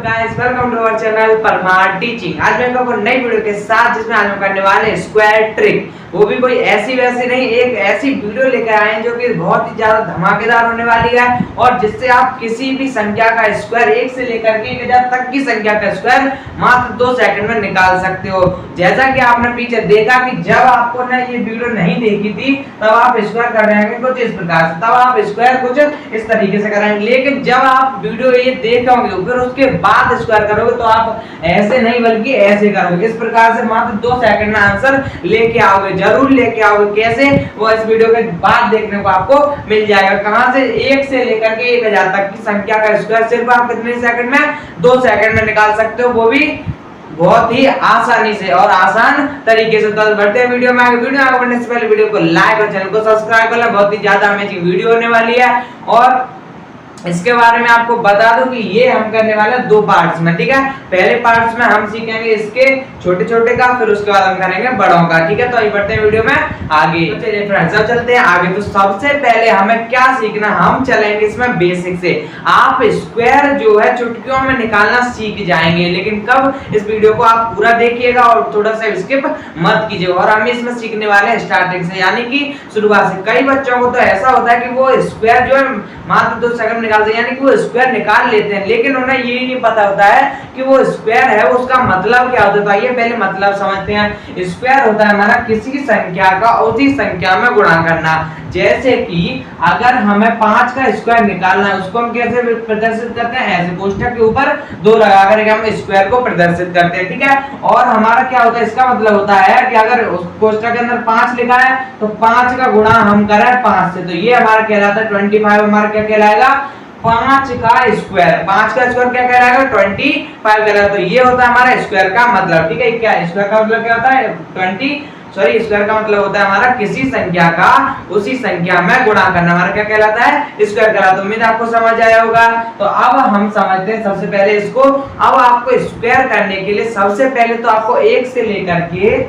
Guys, welcome to our channel Parmar teaching. आज मैं आपको नई वीडियो के साथ जिसमें आज हम करने वाले स्क्वायर ट्रिक, वो भी कोई ऐसी वैसी नहीं, एक ऐसी वीडियो लेकर आए हैं जो कि बहुत ही ज्यादा धमाकेदार होने वाली है और जिससे आप किसी भी संख्या का स्क्वायर 1 से लेकर के 1000 तक की संख्या का स्क्वायर मात्र 2 सेकंड में निकाल सकते हो। जैसा कि आपने पीछे देखा कि जब आपको ना ये वीडियो नहीं देखी थी तब आप स्क्वायर कर रहे हैं कुछ इस प्रकार से, तब आप स्क्वायर कुछ इस तरीके से करेंगे, लेकिन जब आप वीडियो ये देखोगे फिर उसके बाद स्क्वायर करोगे तो आप ऐसे नहीं बल्कि ऐसे करोगे। इस प्रकार से मात्र 2 सेकंड में आंसर लेके आओगे, जरूर लेके आओगे। कैसे, वो इस वीडियो के बाद देखने को आपको मिल जाएगा। कहां से 1 से लेकर के 1000 तक की संख्या का स्क्वायर सिर्फ आप कितने सेकंड में, 2 सेकंड में निकाल सकते हो, वो भी बहुत ही आसानी से और आसान तरीके से। तो बढ़ते हैं वीडियो में आगे। वीडियो आगे बढ़ने से पहले वीडियो को लाइक और चैनल को सब्सक्राइब कर लें, बहुत ही ज्यादा अमेजिंग वीडियो होने वाली है। और इसके बारे में आपको बता दूं कि ये हम करने वाले हैं 2 पार्ट्स में, ठीक है। पहले पार्ट्स में हम सीखेंगे इसके छोटे छोटे का, फिर उसके बाद हम करेंगे बड़ों का, ठीक है। तो ये बढ़ते हैं वीडियो में आगे। तो चलिए फ्रेंड्स, अब चलते हैं आगे। तो सबसे पहले हमें क्या सीखना, हम चलेंगे इसमें बेसिक से। आप स्क्वायर जो है चुटकियों में निकालना सीख जाएंगे, लेकिन कब, इस वीडियो को आप पूरा देखिएगा और थोड़ा सा स्किप मत कीजिए। और हम इसमें सीखने वाले हैं स्टार्टिंग से, यानी कि शुरुआत से। कई बच्चों को तो ऐसा होता है कि वो स्क्वायर जो है मात्र 2 सेकंड निकालते हैं, यानी कि वो स्क्वायर निकाल लेते हैं, लेकिन उन्हें ये नहीं पता होता है कि वो स्क्वायर है उसका मतलब क्या होता है। ये पहले मतलब समझते हैं। स्क्वायर होता है हमारा किसी संख्या का उसी संख्या में गुणा करना। जैसे कि अगर हमें 5 का स्क्वायर निकालना है, उसको हम कैसे प्रदर्शित करते हैं, ऐसे कोष्ठक के ऊपर 2 लगा करके हम स्क्वायर को प्रदर्शित करते हैं, ठीक है। और हमारा क्या होता है, इसका मतलब होता है कि अगर उस कोष्ठक के अंदर 5 लिखा है तो 5 का गुणा हम करें 5 से, तो ये हमारा कहलाता है 25। हमारा क्या कहलाएगा, 5 का स्क्वायर। 5 का स्क्वायर क्या कहलाएगा, 25 कहलाएगा। तो ये होता है हमारा स्क्वायर का मतलब, ठीक है। क्या स्क्वायर का मतलब क्या होता है, स्क्वायर का मतलब होता है हमारा किसी संख्या का उसी संख्या में गुणा करना, हमारा क्या कहलाता है, स्क्वायर कहलाता है। उम्मीद आपको समझ आया होगा। तो अब हम समझते हैं सबसे पहले इसको। अब आपको स्क्वायर करने के लिए सबसे पहले तो आपको 1 से लेकर के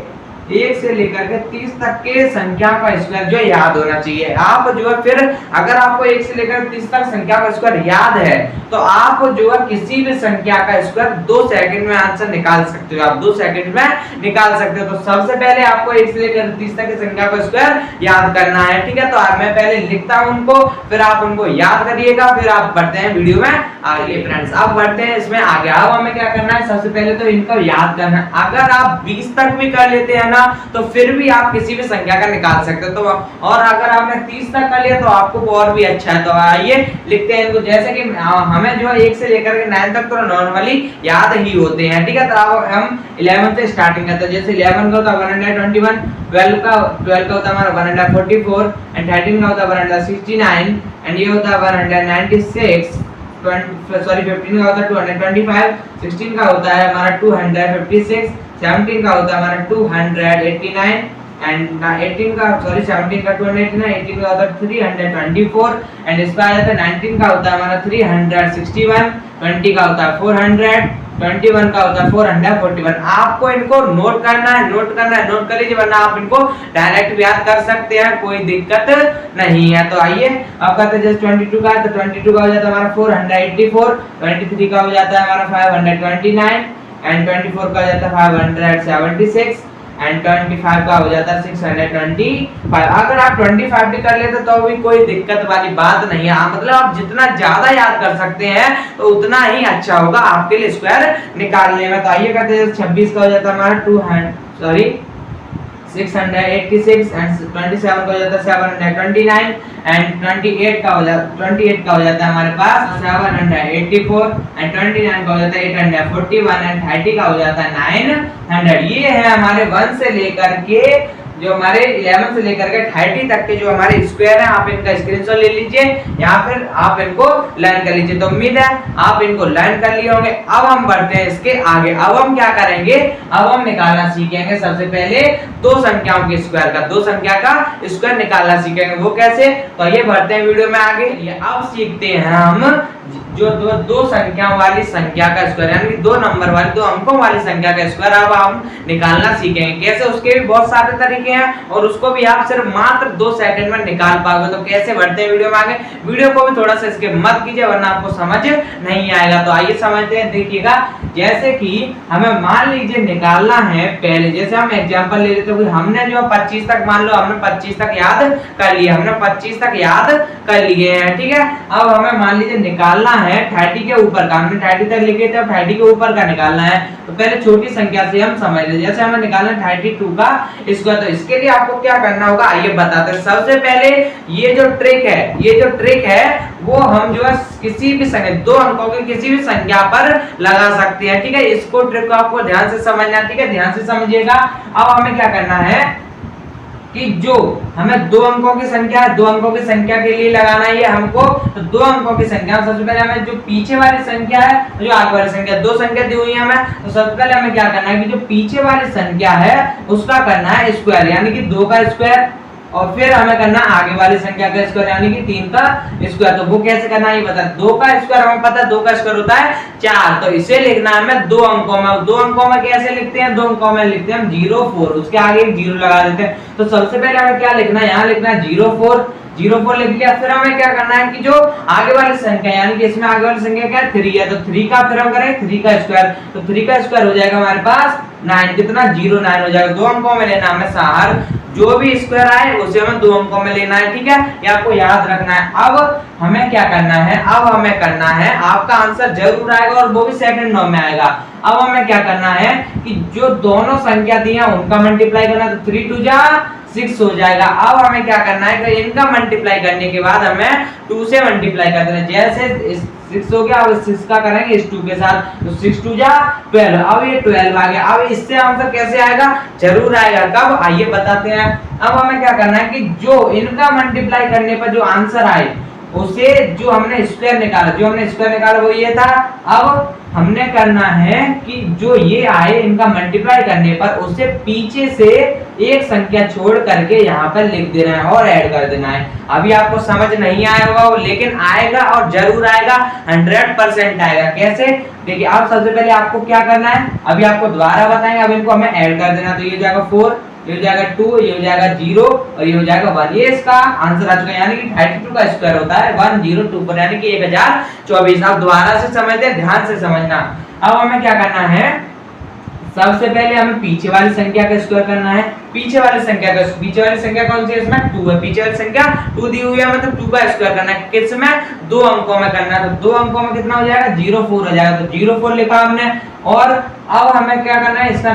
30 तक के संख्या का स्क्वायर जो याद होना चाहिए। आप जो है फिर अगर आपको 1 से लेकर 30 तक संख्या का स्क्वायर याद है तो आप जो है किसी भी संख्या का स्क्वायर 2 सेकंड में आंसर निकाल सकते हो। आप 2 सेकंड में निकाल सकते हो। तो सबसे पहले आपको 1 से लेकर 30 तक की संख्या का स्क्वायर याद करना है, ठीक है। तो मैं पहले लिखता हूं उनको, फिर आप उनको याद करिएगा, फिर आप बढ़ते हैं वीडियो में आगे। फ्रेंड्स, अब बढ़ते हैं इसमें आगे। अब हमें क्या करना है, सबसे पहले तो इनको याद करना है। अगर आप 20 तक भी कर लेते हैं तो फिर भी आप किसी भी संख्या का निकाल सकते हो। तो और अगर आपने 30 तक कर लिया तो आपको और भी अच्छा है। तो आइए लिखते हैं इनको। जैसे कि हमें जो 1 से लेकर के 9 तक तो नॉर्मली याद ही होते हैं, ठीक है। तो अब हम 11 से स्टार्टिंग करते हैं। जैसे 11 का होता है 121, 12 का होता है हमारा 144, एंड 13 का होता है 169, एंड ये होता है 196, 15 का होता है 225, 16 का होता है हमारा 256, 17 का होता है हमारा 289, एंड 17 का 289, 18 का होता है 324, एंड इसका आ जाता है 19 का होता है हमारा 361, 20 का होता है 400, 21 का होता है 441। आपको इनको नोट करना है, नोट कर लीजिए, वरना आप इनको डायरेक्ट भी याद कर सकते हैं, कोई दिक्कत नहीं है। तो आइए अब करते हैं। जैसे 22 का है तो 22 का हो जाता है हमारा 484, 23 का हो जाता है हमारा 529, एंड 24 का हो जाता है 576, एंड 25 का हो जाता है 625। अगर आप 25 भी कर लेते तो भी कोई दिक्कत वाली बात नहीं है। मतलब आप जितना ज्यादा याद कर सकते हैं तो उतना ही अच्छा होगा आपके लिए स्क्वायर निकालने में। तो आइए करते हैं। 26 का हो जाता है हमारा 686, एंड 27 का हो जाता है 729, एंड 28 का हो जाता है हमारे पास 784, एंड 29 का हो जाता है 841, एंड 30 का हो जाता है 900। ये है हमारे 1 से लेकर के जो हमारे 11 से लेकर के 30 तक के जो हमारे स्क्वायर हैं। आप इनका स्क्रीनशॉट ले लीजिए या फिर आप इनको लर्न कर लीजिए। तो उम्मीद है आप इनको लर्न कर लिए होंगे। अब हम बढ़ते हैं इसके आगे। अब हम क्या करेंगे, अब हम निकालना सीखेंगे सबसे पहले 2 संख्याओं के स्क्वायर का, 2 संख्या का स्क्वायर निकालना सीखेंगे। वो कैसे, तो ये बढ़ते हैं वीडियो में आगे। अब सीखते हैं हम जो दो संख्याओं वाली संख्या का स्क्वायर यानी कि 2 नंबर वाली 2 अंकों वाली संख्या का स्क्वायर अब हम निकालना सीखेंगे। कैसे, उसके भी बहुत सारे तरीके हैं और उसको भी आप सिर्फ मात्र 2 सेकंड में निकाल पाओगे। तो कैसे बढ़ते हैं वीडियो में आगे, वीडियो को भी थोड़ा सा इसके मत कीजिए वरना आपको समझ नहीं आएगा। तो आइए समझते हैं। देखिएगा, जैसे कि हमें मान लीजिए निकालना है, पहले जैसे हम एग्जांपल ले लेते हैं, हमने जो 25 तक मान लो हमने 25 तक याद कर लिया, हमने 25 तक याद कर लिए हैं, ठीक है। अब हमें मान लीजिए निकालना है 30 के ऊपर का, हमने 30 तक लिखे थे, अब 30 के ऊपर का निकालना है। तो पहले छोटी संख्या से हम समझ लें, जैसे हमें निकालना है 32 का स्क्वायर। तो इसके लिए आपको क्या करना होगा आइए बताते हैं। सबसे पहले ये जो ट्रिक है वो हम जो है किसी भी संख्या 2 अंकों की किसी भी संख्या पर लगा सकते हैं, ठीक है। इसको ट्रिक को आपको ध्यान से समझना, ठीक है, ध्यान से समझिएगा। अब हमें क्या करना है कि जो हमें 2 अंकों की संख्या है, 2 अंकों की संख्या के लिए लगाना है हमको। तो 2 अंकों की संख्या सबसे पहले हमें जो पीछे वाली संख्या है, जो आगे वाली संख्या, 2 संख्या दी हुई है हमें, तो सबसे पहले हमें क्या करना है कि जो पीछे वाली संख्या है उसका करना है स्क्वायर यानी कि 2 का स्क्वायर, और फिर हमें करना आगे वाली संख्या का स्क्वायर यानी कि 3 का स्क्वायर। तो वो कैसे करना है ये बता। 2 का स्क्वायर हमें पता है, 2 का स्क्वायर होता है 4। तो इसे लिखना है हमें 2 अंकों में। 2 अंकों में कैसे लिखते हैं, 2 अंकों में लिखते हैं हम 04, उसके आगे एक 0 लगा देते हैं। तो सबसे पहले हमें क्या लिखना है, यहाँ लिखना है 04 लिख लिया। फिर हमें क्या करना है कि जो आगे वाली संख्या यानी कि इसमें आगे वाली संख्या क्या है 3 है, तो 3 का फिर हम करें 3 का स्क्वायर। तो 3 का स्क्वायर हो जाएगा हमारे पास 9, कितना 09 हो जाएगा। 2 अंकों में लेना हमें सार, जो भी स्क्वायर आए उसे हमें 2 अंकों में लेना है, ठीक है, ये आपको याद रखना है। अब हमें क्या करना है, अब हमें करना है, आपका आंसर जरूर आएगा और वो भी सेकंडों में आएगा। अब हमें क्या करना है कि जो दोनों संख्या दी है उनका मल्टीप्लाई करना है। तो 3 2 जा 6 हो जाएगा। अब हमें क्या करना है कि इनका मल्टीप्लाई करने के बाद हमें 2 से मल्टीप्लाई कर देना। जैसे 6 हो गया, अब 6 का करेंगे इस 2 के साथ, तो 6 2 जा 12। अब ये 12 आ गया। अब इससे आंसर कैसे आएगा, जरूर आएगा। कब, आइए बताते हैं। अब हमें क्या करना है कि जो इनका मल्टीप्लाई करने पर जो आंसर आए उसे जो हमने स्क्वायर निकाला वो ये था। अब हमने करना है कि जो ये आए इनका मल्टीप्लाई करने पर उसे पीछे से एक संख्या छोड़ करके यहाँ पर लिख देना है और ऐड कर देना है। अभी आपको समझ नहीं आया होगा लेकिन आएगा और जरूर आएगा, 100% आएगा। कैसे, देखिए अब सबसे पहले आपको क्या करना है, अभी आपको दोबारा बताएंगे। अब इनको हमें ऐड कर देना। तो ये जाएगा 4, ये हो जाएगा 2, ये हो जाएगा 0 और ये हो जाएगा 1। ये इसका आंसर आ चुका है यानी कि 32 का स्क्वायर होता है 1024 यानी कि 1024। अब दोबारा से समझते हैं, ध्यान से समझना। अब हमें क्या करना है, सबसे पहले हमें पीछे वाली संख्या का स्क्वायर करना है। पीछे वाली संख्या कौन सी है, इसमें 2 है। पीछे वाली संख्या 2 दी हुई है, मतलब 2 का स्क्वायर करना है। किसमें, 2 अंकों में करना है। तो 2 अंकों में कितना हो जाएगा, 04 हो जाएगा। तो 04 लिखा हमने। और अब हमें क्या करना है, इसका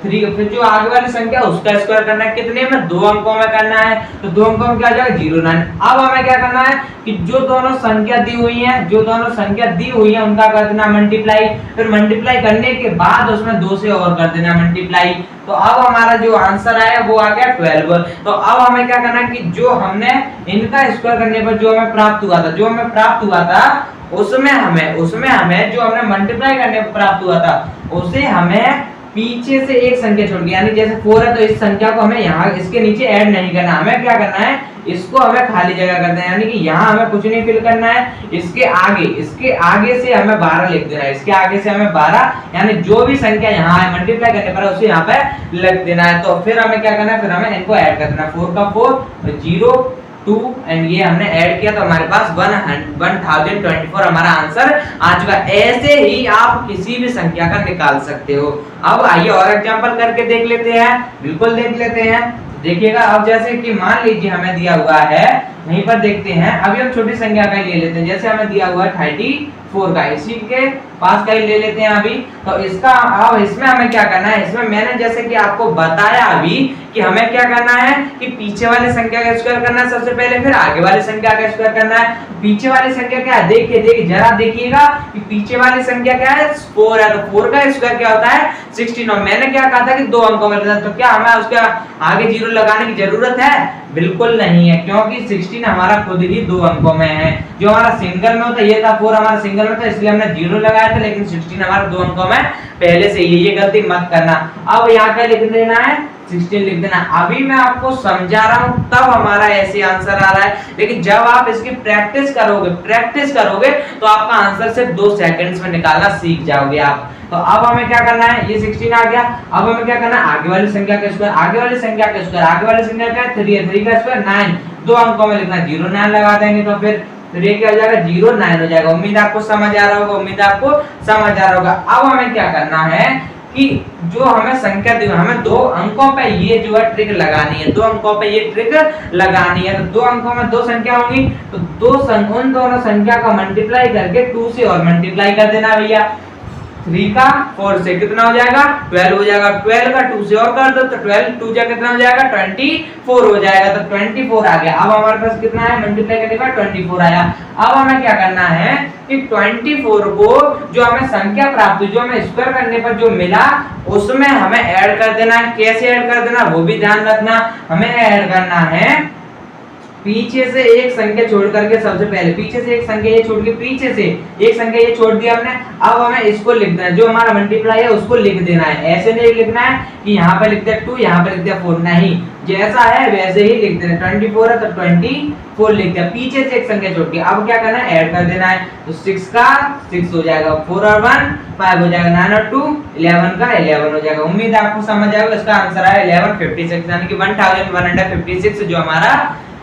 3, फिर जो आगे वाली संख्या उसका स्क्वायर करना है। कितने में, 2 अंकों में करना है। तो 2 अंकों में क्या हो जाएगा 09। अब हमें क्या करना है कि जो दोनों संख्या दी हुई है उनका कर देना मल्टीप्लाई। फिर मल्टीप्लाई करने के बाद उसमें 2 से और कर देना मल्टीप्लाई। तो अब हमारा जो आंसर आया वो आ गया 12। तो अब हमें क्या करना है कि जो हमने इनका स्क्वायर करने पर जो हमें प्राप्त हुआ था उसमें हमें जो हमने मल्टीप्लाई करने पर प्राप्त हुआ था उसे हमें पीछे से एक संख्या छोड़ के, यानी जैसे 4 है तो इस संख्या को हमें यहाँ इसके नीचे ऐड नहीं करना। हमें क्या करना है, इसको हमें खाली जगह करना है, यानी कि यहाँ हमें कुछ नहीं फिल करना है। इसके आगे से हमें 12 लिख देना है। इसके आगे से हमें 12 यानी जो भी संख्या यहाँ है मल्टीप्लाई करने पर उसे यहाँ पे लिख देना है। तो फिर हमें क्या करना है, फिर हमें इनको ऐड कर देना। 4 का 4 0 2 एंड ये हमने ऐड किया तो हमारे पास 1024 हमारा आंसर आ चुका। ऐसे ही आप किसी भी संख्या का निकाल सकते हो। अब आइए और एग्जांपल करके देख लेते हैं, बिल्कुल देख लेते हैं। देखिएगा, अब जैसे कि मान लीजिए हमें दिया हुआ है, यहीं पर देखते हैं। अभी हम छोटी संख्या का ही ले लेते हैं। जैसे हमें दिया हुआ है 34 का, इसी के पास का ही ले लेते हैं अभी। तो इसका अब इसमें हमें क्या करना है, इसमें मैंने जैसे कि आपको बताया अभी कि हमें क्या करना है कि पीछे वाली संख्या का स्क्वायर करना है सबसे पहले, फिर आगे वाली संख्या का स्क्वायर करना है। पीछे वाली संख्या क्या है, देखिए जरा देखिएगा कि पीछे वाली संख्या क्या है, 4 है। तो 4 का स्क्वायर क्या होता है 16। और मैंने क्या कहा था कि 2 अंकों में, तो क्या हमें उसका आगे 0 लगाने की जरूरत है, बिल्कुल नहीं है, क्योंकि 16 हमारा खुद ही 2 अंकों में है। जो हमारा सिंगल में होता है ये था 4 हमारा सिंगल में था, इसलिए हमने 0 लगाया था, लेकिन 16 हमारा 2 अंकों में पहले से ही। ये गलती मत करना। अब यहाँ पे लिख देना है 16 लिख देना। अभी मैं आपको समझा रहा हूं तब हमारा ऐसे आंसर आ रहा है, लेकिन जब आप इसकी प्रैक्टिस करोगे तो आपका आंसर सिर्फ 2 सेकंड्स में निकालना सीख जाओगे आप। तो अब हमें क्या करना है, ये 16 आ गया, अब हमें क्या करना है, आगे वाली संख्या का स्क्वायर, आगे वाली संख्या का स्क्वायर, आगे वाली संख्या क्या है 3 है, 3 का स्क्वायर 9, 2 अंकों में लिखना 0 9 लगा देंगे तो फिर ये क्या हो जाएगा 0 9 हो जाएगा। उम्मीद आपको समझ आ रहा होगा, उम्मीद आपको समझ आ रहा होगा। अब हमें क्या करना है कि जो हमें संख्या दी हमें 2 अंकों पे ये जो है ट्रिक लगानी है, 2 अंकों पे ये ट्रिक लगानी है। तो 2 अंकों में 2 संख्या होंगी तो उन दोनों संख्या का मल्टीप्लाई करके 2 से और मल्टीप्लाई कर देना भैया। 3 का 4 से कितना हो जाएगा 12 हो जाएगा, 12 का 2 से और कर दो तो 12 2 जा कितना हो जाएगा 24 हो जाएगा, तो 24 आ गया। अब हमारे पास कितना है मल्टीप्लाई करने का 24 आया। अब हमें क्या करना है कि 24 को जो हमें संख्या प्राप्त हुई, जो हमें स्क्वायर करने पर जो मिला उसमें हमें ऐड कर देना है। कैसे ऐड कर देना वो भी ध्यान रखना, हमें ऐड करना है पीछे से एक संख्या छोड़ करके, सबसे पहले पीछे से एक संख्या ये छोड़ के पीछे से एक संख्या ये छोड़ दिया हमने। अब हमें इसको लिख देना है, जो हमारा मल्टीप्लाई है उसको लिख देना है। ऐसे नहीं लिखना है कि यहाँ पे लिख दिया 2 यहाँ पे लिख दिया 4, नहीं, जैसा है वैसे ही लिख देना। 24 है तो 24 लिख दिया, पीछे से एक संख्या छोड़ के। अब क्या करना है ऐड कर देना है, तो 6 का 6 हो जाएगा, 4 और 1 5 हो जाएगा, 9 और 2 11 का 11 हो जाएगा। उम्मीद है आपको समझ आएगा। इसका आंसर है 1156 यानी कि 1156 जो हमारा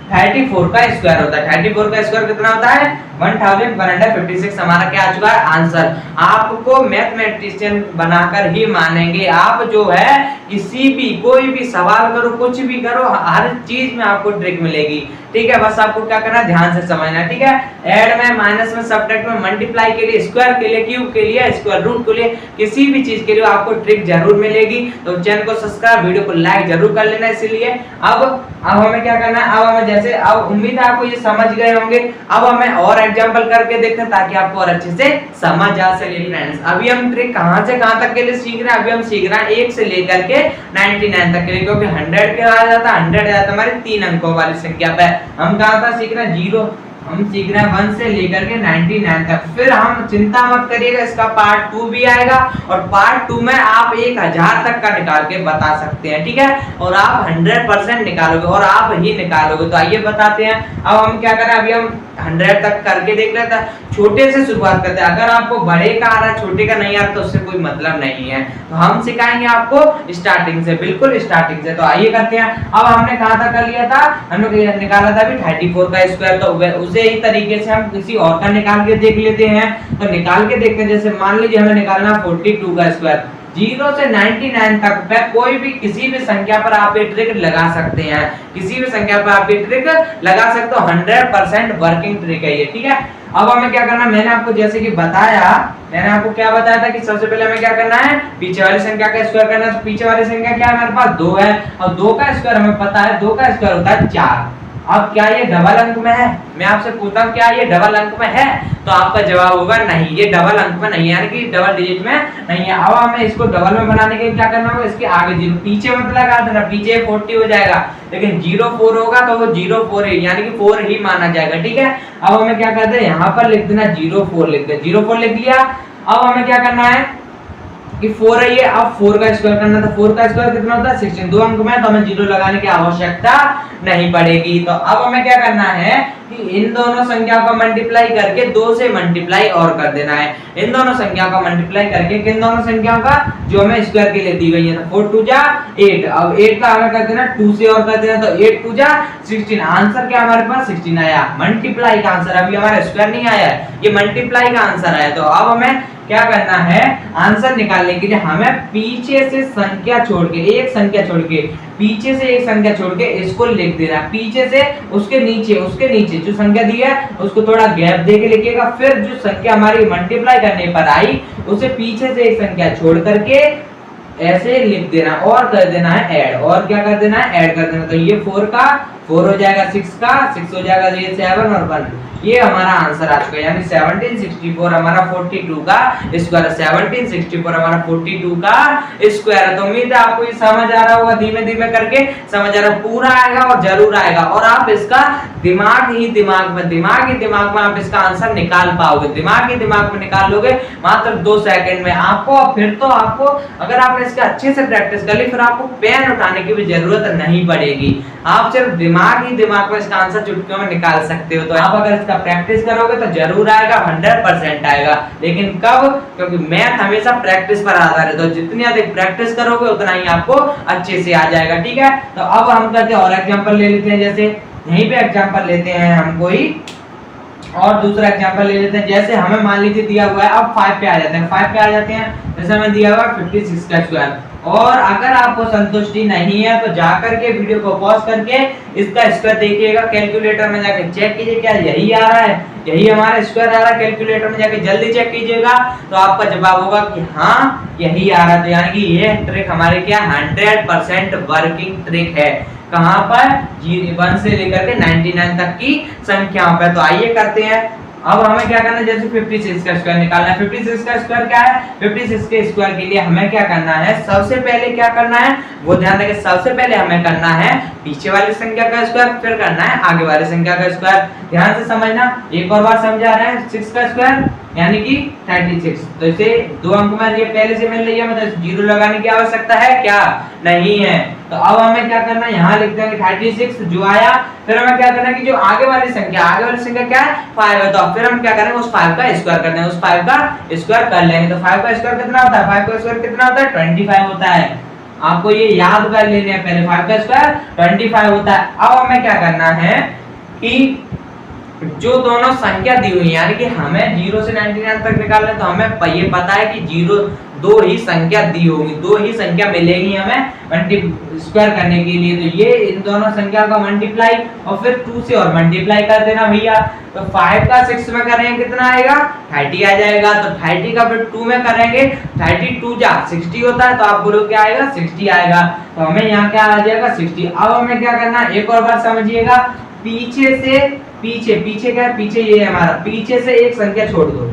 34 का स्क्वायर होता है। 34 का स्क्वायर कितना होता है 1156 हमारा क्या आ चुका है आंसर। आपको मैथमेटिशियन बनाकर ही मानेंगे। आप जो है किसी भी कोई भी सवाल करो, कुछ भी करो, हर चीज में आपको ट्रिक मिलेगी। ठीक है, बस आपको क्या करना है ध्यान से समझना है। ठीक है, ऐड में, माइनस में, सबट्रैक्ट में, मल्टीप्लाई के लिए, स्क्वायर के लिए, क्यूब के लिए, स्क्वायर रूट के लिए, किसी भी चीज के लिए आपको ट्रिक जरूर मिलेगी। तो चैनल को सब्सक्राइब, वीडियो को लाइक जरूर कर लेना। इसीलिए अब हमें क्या करना है, अब हमें जैसे अब उम्मीद है आपको ये समझ गए होंगे। अब हमें और एग्जांपल करके देखते हैं ताकि आपको और अच्छे से समझ आ सके। फ्रेंड्स अभी हम ट्रिक कहां से कहां तक के लिए सीख रहे हैं, अभी हम सीख रहे हैं 1 से लेकर के 99 तक के लिए, क्योंकि 100 के आ जाता है 100 आ जाता हमारे 3 अंकों वाली संख्या पे। हम कहां था सीख रहे हैं 0, हम सीख रहे हैं 1 से लेकर के 99 तक। फिर हम चिंता मत करिएगा, इसका पार्ट 2 भी आएगा और पार्ट 2 में आप 1000 तक का निकाल के बता सकते हैं। ठीक है, और आप 100% निकालोगे और आप ही निकालोगे। तो आइए बताते हैं अब हम क्या करें। अभी हम 100 तक करके देख लेते हैं, छोटे से शुरुआत करते हैं। अगर आपको बड़े का आ रहा है छोटे का नहीं आ रहा तो उससे कोई मतलब नहीं है। तो हम सिखाएंगे आपको स्टार्टिंग से, बिल्कुल स्टार्टिंग से। तो आइए करते हैं। अब हमने कहां तक कर लिया था, हमने निकाला था अभी 34 का स्क्वायर, तो उसे ही तरीके से हम किसी और का निकाल के देख लेते हैं। तो निकाल के देखते हैं, जैसे मान लीजिए हमें निकालना 42 का स्क्वायर। 0 से 99 तक पे कोई भी किसी भी संख्या पर आप ये ट्रिक लगा सकते हैं, किसी भी संख्या पर आप ये ट्रिक लगा सकते हो। 100% वर्किंग ट्रिक है ये। ठीक है, अब हमें क्या करना है, मैंने आपको जैसे कि बताया, मैंने आपको क्या बताया था कि सबसे पहले हमें क्या करना है पीछे वाली संख्या का स्क्वायर करना है। तो पीछे वाली संख्या क्या है हमारे पास 2 है और 2 का स्क्वायर हमें पता है, 2 का स्क्वायर होता है 4। अब क्या ये डबल अंक में है, मैं आपसे पूछता हूँ क्या ये डबल अंक में है, तो आपका जवाब होगा नहीं, ये डबल अंक में नहीं है, यानी कि डबल डिजिट में नहीं है। अब हमें इसको डबल में बनाने के लिए क्या करना होगा, इसके आगे 0 पीछे मत लगा देना, पीछे 40 हो जाएगा, लेकिन 04 होगा तो वो 04 है, यानी कि 4 ही माना जाएगा। ठीक है, अब हमें क्या करते हैं यहाँ पर लिख देना 04 लिख दे, 04 लिख लिया। अब हमें क्या करना है कि 4 है ये, अब 4 का स्क्वायर करना था। 4 का स्क्वायर कितना होता है 16, 2 अंक में, तो हमें 0 लगाने की आवश्यकता नहीं पड़ेगी। तो अब हमें क्या करना है कि इन दोनों संख्या को मल्टीप्लाई करके 2 से मल्टीप्लाई और कर देना है। इन दोनों संख्या को मल्टीप्लाई करके किन दोनों संख्याओं का जो हमें स्क्वायर के लिए दी गई है, तो 4 2 जा 8। अब 8 का हमें कर देना 2 से और कर देना, तो 8 2 जा 16। आंसर क्या हमारे पास 16 आया, मल्टीप्लाई का आंसर। अभी हमारा स्क्वायर नहीं आया है, ये मल्टीप्लाई का आंसर आया। तो अब हमें क्या करना है, आंसर निकालने के लिए हमें पीछे से संख्या छोड़ के, एक संख्या छोड़ के, पीछे से एक संख्या छोड़ के इसको लिख देना। पीछे से उसके नीचे जो संख्या दी है उसको थोड़ा गैप दे के लिखिएगा। फिर जो संख्या हमारी मल्टीप्लाई करने पर आई उसे पीछे से एक संख्या छोड़ करके ऐसे लिख देना और कर देना है ऐड। और क्या कर देना है ऐड कर देना। तो ये 4 का 4 हो जाएगा 6 का, 6 हो जाएगा ये 7 और 1, ये हमारा आंसर आ चुका है। यानी 1764 हमारा 42 का स्क्वायर, 1764 हमारा 42 का स्क्वायर है। तो उम्मीद है आपको ये समझ आ रहा होगा, धीमे धीमे करके समझ आ रहा है, पूरा आएगा और जरूर आएगा, और आप इसका दिमाग ही दिमाग में आप इसका आंसर निकाल पाओगे, दिमाग में निकाल लोगे मात्र 2 सेकंड में आपको। फिर तो आपको अगर आपने इसका अच्छे से प्रैक्टिस कर ली, फिर आपको पेन उठाने की भी जरूरत नहीं पड़ेगी, आप सिर्फ दिमाग में इसका आंसर चुटकियों में निकाल सकते हो। तो आप अगर इसका प्रैक्टिस करोगे तो जरूर आएगा, 100% आएगा। लेकिन कब? क्योंकि मैथ हमेशा प्रैक्टिस पर आधारित है, तो जितनी अधिक प्रैक्टिस करोगे उतना ही आपको अच्छे से आ जाएगा। ठीक है, तो अब हम करते हैं और एग्जांपल ले लेते हैं। जैसे यहीं पे एग्जांपल लेते हैं हम कोई और दूसरा एग्जांपल ले लेते हैं। जैसे हमें मान लीजिए दिया हुआ है, अब 5 पे आ जाते हैं, 5 पे आ जाते हैं। जैसे हमें दिया हुआ है 56 का स्क्वायर, और अगर आपको संतुष्टि नहीं है तो जाकर के वीडियो को पॉज करके इसका स्क्वायर देखिएगा, कैलकुलेटर में जाके चेक कीजिए क्या यही आ रहा है, यही हमारा स्क्वायर आ रहा है। कैलकुलेटर में जाके जल्दी चेक कीजिएगा तो आपका जवाब होगा कि हाँ यही आ रहा है। तो यानी कि ये ट्रिक हमारे क्या 100% वर्किंग ट्रिक है। कहां पर? 1 से लेकर के 99 तक की संख्याओं पर। तो आइए करते हैं। अब हमें क्या करना है, जैसे 56 का स्क्वायर निकालना है। 56 का स्क्वायर क्या है? 56 के स्क्वायर के लिए हमें क्या करना है, सबसे पहले क्या करना है वो ध्यान रखिए। सबसे पहले हमें करना है पीछे वाली संख्या का स्क्वायर, फिर करना है आगे वाली संख्या का स्क्वायर। ध्यान से समझना, एक और बार समझा रहे हैं। 6 का स्क्वायर यानी कि 36, तो इसे 2 अंक में ये पहले से मिल रही है, मतलब 0 लगाने की आवश्यकता है क्या? नहीं है। तो अब हमें क्या करना है, यहाँ लिख देंगे 36 जो आया। फिर हमें क्या करना है कि जो आगे वाली संख्या क्या है 5 है, तो फिर हम क्या करेंगे उस 5 का स्क्वायर कर देंगे, उस 5 का स्क्वायर कर लेंगे। तो 5 का स्क्वायर कितना होता है? 5 का स्क्वायर कितना होता है? 25 होता है। आपको ये याद कर लेने हैं पहले, 5 का स्क्वायर 25 होता है। अब हमें क्या करना है कि जो दोनों संख्या दी हुई है, यानी कि हमें 0 से 99 तक निकालना है, तो हमें ये पता है कि 2 ही संख्या दी होगी, 2 ही संख्या मिलेगी हमें स्क्वायर करने के लिए। तो ये इन दोनों संख्या का मल्टीप्लाई और फिर 2 से और मल्टीप्लाई कर देना भैया। तो 5 का 6 में करेंगे कितना आएगा? 30 आ जाएगा। तो 30 का फिर 2 में करेंगे, 32 जा 60 होता है, तो आप बोलो क्या आएगा? 60 आएगा। तो हमें यहाँ क्या आ जाएगा? 60। अब हमें क्या करना है, एक और बार समझिएगा, पीछे क्या है? पीछे ये है हमारा, पीछे से एक संख्या छोड़ दो,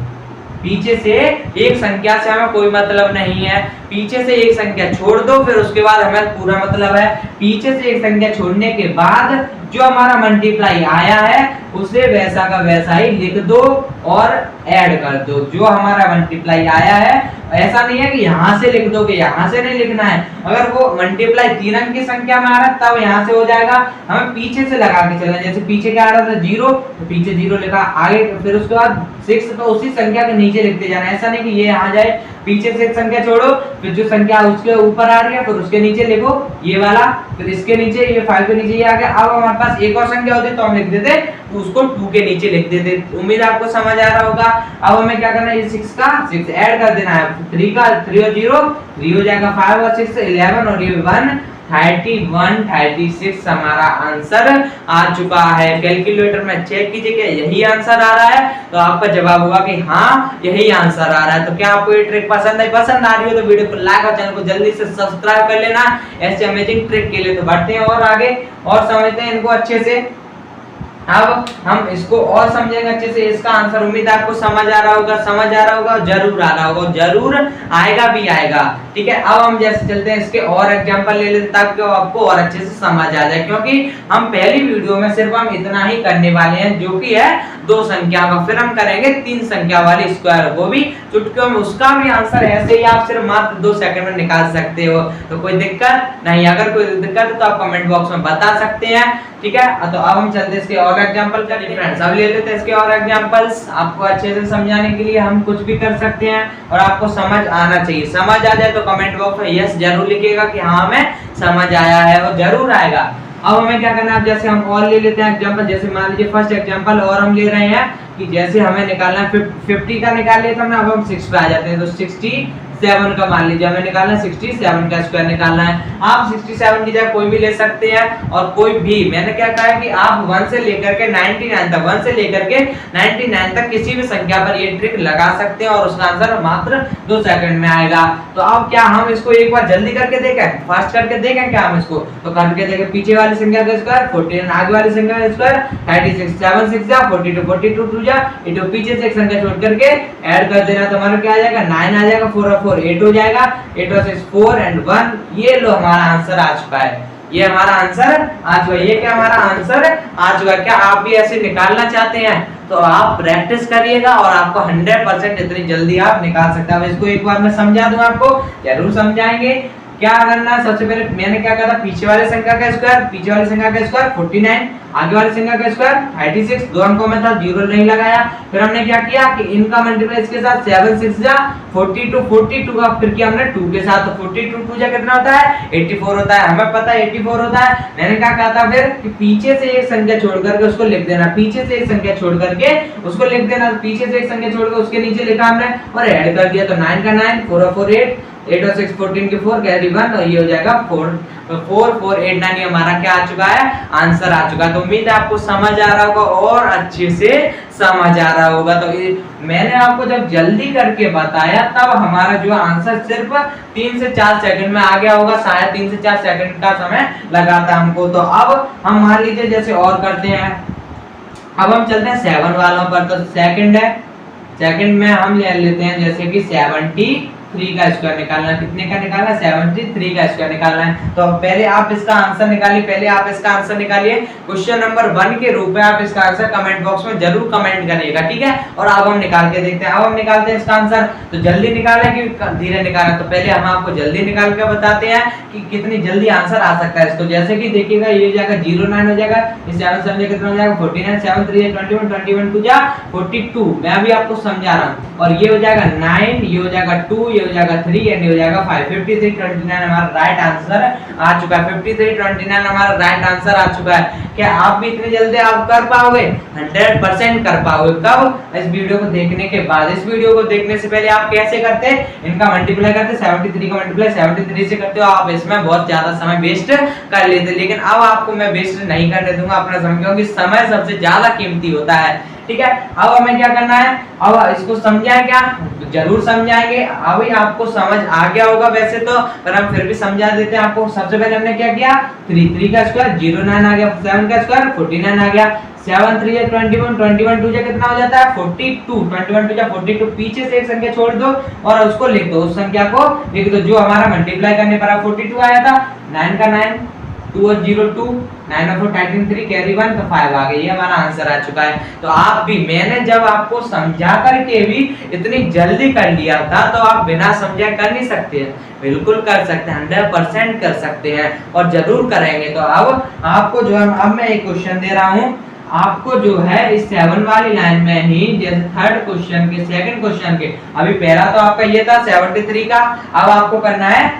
पीछे से एक संख्या से हमें कोई मतलब नहीं है, पीछे से एक संख्या छोड़ दो, फिर उसके बाद हमें पूरा मतलब है। पीछे से एक संख्या छोड़ने के बाद जो हमारा मल्टीप्लाई आया है उसे वैसा का वैसा ही लिख दो और ऐड कर दो। जो हमारा मल्टीप्लाई आया है, ऐसा नहीं है कि यहाँ से लिख दोगे, यहाँ से नहीं लिखना है। अगर वो मल्टीप्लाई 3 अंक की संख्या में आ रहा है तब यहाँ से हो जाएगा, हमें पीछे से लगा के चलना। जैसे पीछे क्या आ रहा था 0, तो पीछे 0 लिखा, आगे फिर उसके बाद 6, तो उसी संख्या के नीचे लिखते जाना। ऐसा नहीं कि ये आ जाए, पीछे से एक संख्या छोड़ो, फिर जो संख्या उसके ऊपर आ रही है फिर उसके नीचे लिखो ये वाला, फिर इसके नीचे ये 5 के नीचे ये आ गया। अब हमारे पास एक और संख्या होती तो हम लिख देते उसको 2 के नीचे लिख देते। उम्मीद आपको समझ आ रहा होगा। अब हमें क्या करना है, ये 6 का 6 ऐड कर देना है, 3 का 3 और 0 3 हो जाएगा, 5 और 6 11 और ये 1 36 हमारा आंसर आ चुका है। कैलकुलेटर में चेक कीजिए क्या यही आंसर आ रहा है, तो आपका जवाब होगा कि हाँ यही आंसर आ रहा है। तो क्या आपको ये ट्रिक पसंद आ रही हो तो वीडियो को लाइक और चैनल को जल्दी से सब्सक्राइब कर लेना ऐसे अमेजिंग ट्रिक के लिए। तो बढ़ते हैं और आगे और समझते हैं इनको अच्छे से। अब हम इसको और समझेंगे अच्छे से। इसका आंसर उम्मीद आपको समझ आ रहा होगा, जरूर आ रहा होगा, जरूर आएगा भी आएगा। ठीक है, अब हम जैसे चलते हैं इसके और एग्जांपल ले लेते ताकि आपको और अच्छे से समझ आ जाए, क्योंकि हम पहली वीडियो में सिर्फ हम इतना ही करने वाले हैं जो कि है 2 संख्या का, फिर हम करेंगे 3 संख्या वाली स्क्वायर, वो भी चुटकियों में। उसका भी आंसर ऐसे ही आप सिर्फ मात्र 2 सेकंड में निकाल सकते हो, तो कोई दिक्कत नहीं। अगर कोई दिक्कत है तो आप कमेंट बॉक्स में बता सकते हैं। ठीक है, तो अब हम चलते हैं इसके और एग्जांपल का। फ्रेंड्स अब ले लेते हैं इसके और एग्जांपल्स। आपको अच्छे से समझाने के लिए हम कुछ भी कर सकते हैं और आपको समझ आना चाहिए। समझ आ जाए तो कमेंट बॉक्स में यस जरूर लिखिएगा कि हाँ हमें समझ आया है, और जरूर आएगा। अब हमें क्या करना है, जैसे हम और ले लेते हैं एग्जांपल। जैसे मान लीजिए फर्स्ट एग्जांपल और हम ले रहे हैं कि जैसे हमें निकालना है 50 का निकाल लिया तो हमने, अब हम 6 पे आ जाते हैं। तो 60 7 का मान लीजिए हमें निकालना है 67 का स्क्वायर निकालना है। आप 67 की जगह कोई भी ले सकते हैं और कोई भी, मैंने क्या कहा है कि आप 1 से लेकर के 99 तक, 1 से लेकर के 99 तक किसी भी संख्या पर ये ट्रिक लगा सकते हैं और उसका आंसर मात्र 2 सेकंड में आएगा। तो अब क्या हम इसको एक बार जल्दी करके देखें, फास्ट करके देखें क्या हम इसको, तो करके देखें। पीछे वाली संख्या का स्क्वायर 49, आगे वाली संख्या का स्क्वायर 36, 7 6 जा 42, 42 2 जा 8, पीछे से एक संख्या छोड़ करके ऐड कर देना तो हमारा क्या आ जाएगा 9 आ जाएगा, 4 और 4 8 हो जाएगा, 8 और 6 4 एंड 1। ये लो हमारा आंसर आ चुका है, ये हमारा आंसर आ चुका है। ये क्या हमारा आंसर आ चुका है। क्या आप भी ऐसे निकालना चाहते हैं तो आप प्रैक्टिस करिएगा और आपको 100% इतनी जल्दी आप निकाल सकते हैं। अब इसको एक बार मैं समझा दूं, आपको जरूर समझाएंगे। क्या करना है, सबसे पहले मैंने क्या कहा था, पीछे वाले संख्या का स्क्वायर, पीछे वाली संख्या का स्क्वायर 49, आगे वाली संख्या का स्क्वायर 36, दो अंकों में था, जीरो नहीं लगाया। फिर हमने क्या किया कि इनका मल्टीप्लाई इसके साथ 7 6 जा 42, 42 का फिर किया हमने 2 के साथ, तो 42 2 जा कितना होता है 84 होता है, हमें पता है 84 होता है। मैंने क्या कहा था फिर कि पीछे से एक संख्या छोड़ करके उसको लिख देना, पीछे से एक संख्या छोड़ करके उसको लिख देना, पीछे से एक संख्या छोड़ के उसके नीचे लिखा हमने और ऐड कर दिया, तो 9 का 9, 4 और 4 8, 8 और 6 14 के 4 कैरी 1 और ये हो जाएगा 4 4 4 8 9। ये हमारा क्या आ चुका है, आंसर आ चुका है। तो उम्मीद है आपको समझ आ रहा होगा और अच्छे से समझ आ रहा होगा। तो मैंने आपको जब जल्दी करके बताया तब हमारा जो आंसर सिर्फ 3 से 4 सेकंड में आ गया होगा, शायद 3 से 4 सेकंड का समय लगा था हमको। तो अब हम मान लीजिए जैसे और करते हैं, अब हम चलते हैं 7 वालों पर। तो सेकंड है, सेकंड में हम ले लेते हैं जैसे कि 73 का स्क्वायर निकालना है। कितने का निकालना है, 73 का स्क्वायर निकालना है। तो पहले आप इसका आंसर निकालिए, पहले आप इसका आंसर निकालिए। क्वेश्चन नंबर 1 के रूप में आप इसका आंसर कमेंट बॉक्स में जरूर कमेंट करिएगा, ठीक है। और अब हम निकाल के देखते हैं, अब हम निकालते हैं इसका आंसर। तो जल्दी निकालें कि धीरे निकालें, तो पहले हम आपको जल्दी निकाल के बताते हैं कि कितनी जल्दी आंसर आ सकता है इसको। जैसे कि देखिएगा ये हो जाएगा 09 हो जाएगा, इस 7 समझे कितना हो जाएगा 49, 7 3 21, 21 2 जा 42, मैं अभी आपको समझा रहा हूं। और ये हो जाएगा 9, ये हो जाएगा 2, ये हो जाएगा 3 एंड ये हो जाएगा 5। 53 29 हमारा राइट आंसर आ चुका है। 53 29 हमारा राइट आंसर आ चुका है। क्या आप भी इतनी जल्दी आप कर पाओगे, 100% कर पाओगे। कब, इस वीडियो को देखने के बाद। इस वीडियो को देखने से पहले आप कैसे करते हैं, इनका मल्टीप्लाई करते, 73 का मल्टीप्लाई 73 से करते हो। आप इसमें बहुत ज्यादा समय वेस्ट कर लेते, लेकिन अब आपको मैं वेस्ट नहीं करने दूंगा अपना समय, क्योंकि समय सबसे ज्यादा कीमती होता है, ठीक है। अब हमें क्या करना है, अब इसको समझाएं क्या, जरूर समझाएंगे। अभी आपको समझ आ गया होगा वैसे तो, पर हम फिर भी समझा देते हैं आपको। सबसे पहले हमने क्या किया, 3 का स्क्वायर 09 आ गया, 7 का स्क्वायर 49 आ गया, 7 3 21, 21 2 कितना हो जाता है 42, 21 2 42, पीछे से एक संख्या छोड़ दो और उसको लिख दो, उस संख्या को लिख दो जो हमारा मल्टीप्लाई करने पर 42 आया था। 9 का 9, 2 और 0 2, 9 और 4 13 3 कैरी 1, तो 5 आ गया। ये हमारा आंसर आ चुका है। तो आप भी, मैंने जब आपको समझा करके भी इतनी जल्दी कर लिया था, तो आप बिना समझे कर नहीं सकते हैं, बिल्कुल कर सकते हैं, 100% कर सकते हैं और जरूर करेंगे। तो अब आपको जो है, अब मैं एक क्वेश्चन दे रहा हूँ आपको, जो है इस 7 वाली लाइन में ही, जैसे थर्ड क्वेश्चन के, सेकंड क्वेश्चन के, अभी पहला तो आपका ये था 73 का, अब आपको करना है,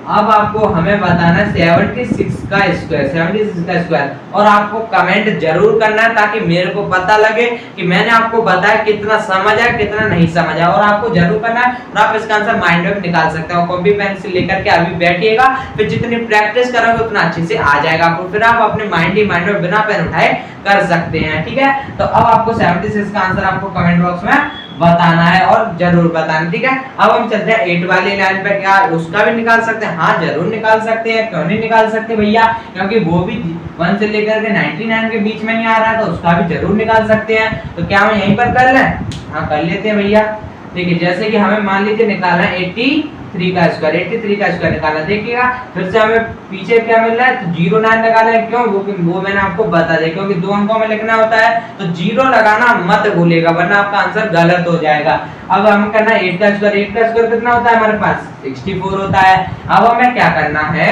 अब आपको हमें बताना है 76 का स्क्वायर, 76 का स्क्वायर। और आपको कमेंट जरूर करना है ताकि मेरे को पता लगे कि मैंने आपको बताया कितना समझ आया कितना नहीं समझ आया, और आपको जरूर करना है। और आप इसका आंसर माइंड में निकाल सकते हो, कॉपी पेन से लेकर के अभी बैठिएगा, फिर जितनी प्रैक्टिस करोगे उतना अच्छे से आ जाएगा आपको, फिर आप अपने माइंड में बिना पेन उठाए कर सकते हैं, ठीक है। तो अब आपको 76 का आंसर आपको कमेंट बॉक्स में बताना है और जरूर बताना, ठीक है। अब हम चलते हैं 8 वाली लाइन पे, क्या उसका भी निकाल सकते हैं, हाँ जरूर निकाल सकते हैं, क्यों नहीं निकाल सकते भैया, क्योंकि वो भी 1 से लेकर के 99 के बीच में ही आ रहा है, तो उसका भी जरूर निकाल सकते हैं। तो क्या हम यहीं पर कर लें, हाँ कर लेते हैं भैया। देखिए जैसे कि हमें मान लीजिए निकालना है 83 का स्क्वायर, 83 का स्क्वायर निकालना, देखिएगा फिर से हमें पीछे क्या मिल रहा है, तो 09 लगाना है, क्यों, वो मैंने आपको बता दिया, क्योंकि 2 अंकों में लिखना होता है, तो 0 लगाना मत भूलिएगा, वरना आपका आंसर गलत हो जाएगा। अब हम करना 8 का स्क्वायर, 8 का स्क्वायर कितना होता है हमारे पास 64 होता है। अब हमें क्या करना है,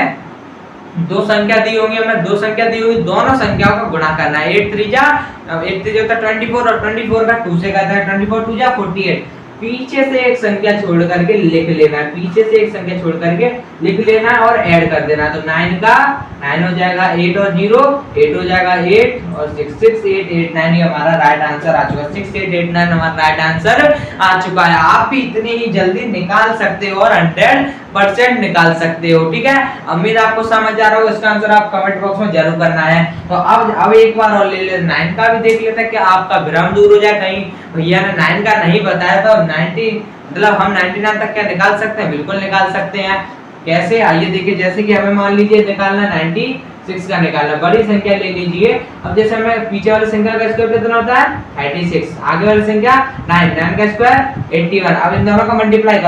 दो संख्या दी होंगी, हमें दो संख्या दी होगी, दोनों संख्याओं का गुणा करना है। 8 3 जा 8 3 होता है 24 और 24 का 2 से करता है, 24 2 जा 48, पीछे से एक संख्या छोड़ करके लिख लेना है, पीछे से एक संख्या छोड़ करके लिख लेना है और ऐड कर देना है। तो 9 का 9 हो जाएगा, 8 और 0 8 हो जाएगा 8 और 6 6 8 8 9 ये हमारा राइट आंसर आ चुका है। 6 8 8 9 हमारा राइट आंसर आ चुका है। आप भी इतनी ही जल्दी निकाल सकते हो और 100% निकाल सकते हो। ठीक है, उम्मीद आपको समझ आ रहा होगा। इसका आंसर आप कमेंट बॉक्स में जरूर करना है। तो अब एक बार और ले ले 9 का भी देख लेते हैं कि आपका भ्रम दूर हो जाए, कहीं भैया ने 9 का नहीं बताया तो 90 मतलब हम 99 तक क्या निकाल सकते हैं? बिल्कुल निकाल सकते हैं। कैसे, आइए देखिए। जैसे कि हमें मान लीजिए निकालना 96 का निकालना, बड़ी संख्या ले लीजिए। अब जैसे हमें पीछे वाली संख्या का स्क्वायर कितना होता है 36, आगे वाली संख्या 9 9 का स्क्वायर 81। अब इन दोनों का मल्टीप्लाई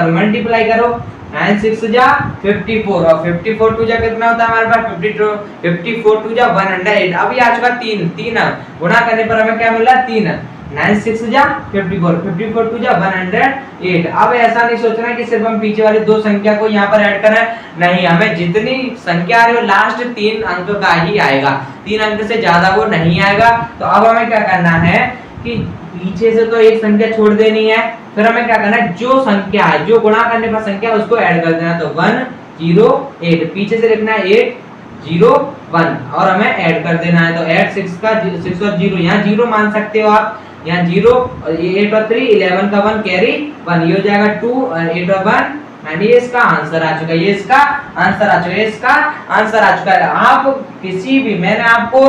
करो 9 6 जा 54 और 54 टू जा कितना होता है हमारे पास 54 टू जा 108। अब ये आ चुका 3 गुणा करने पर हमें क्या मिल रहा है 3। 9 6 जा 54 54 टू जा 108। अब ऐसा नहीं सोचना कि सिर्फ हम पीछे वाली दो संख्या को यहाँ पर ऐड करें, नहीं, हमें जितनी संख्या आ रही है लास्ट 3 अंक का ही आएगा, 3 अंक से ज्यादा वो नहीं आएगा। तो अब हमें क्या करना है कि पीछे से तो एक संख्या छोड़ देनी है, फिर हमें क्या करना है जो संख्या है, जो गुणा करने पर संख्या उसको ऐड कर देना। तो 108 पीछे से लिखना है 801 और हमें ऐड कर देना है। तो ऐड 6 का 6 और 0 यहाँ 0 मान सकते हो आप, यहाँ 0 8 और 3 11 का 1 कैरी 1, ये हो जाएगा 2 8 और 1 यानी ये इसका आंसर आ चुका है। ये इसका आंसर आ चुका है, इसका आंसर आ चुका है। आप किसी भी, मैंने आपको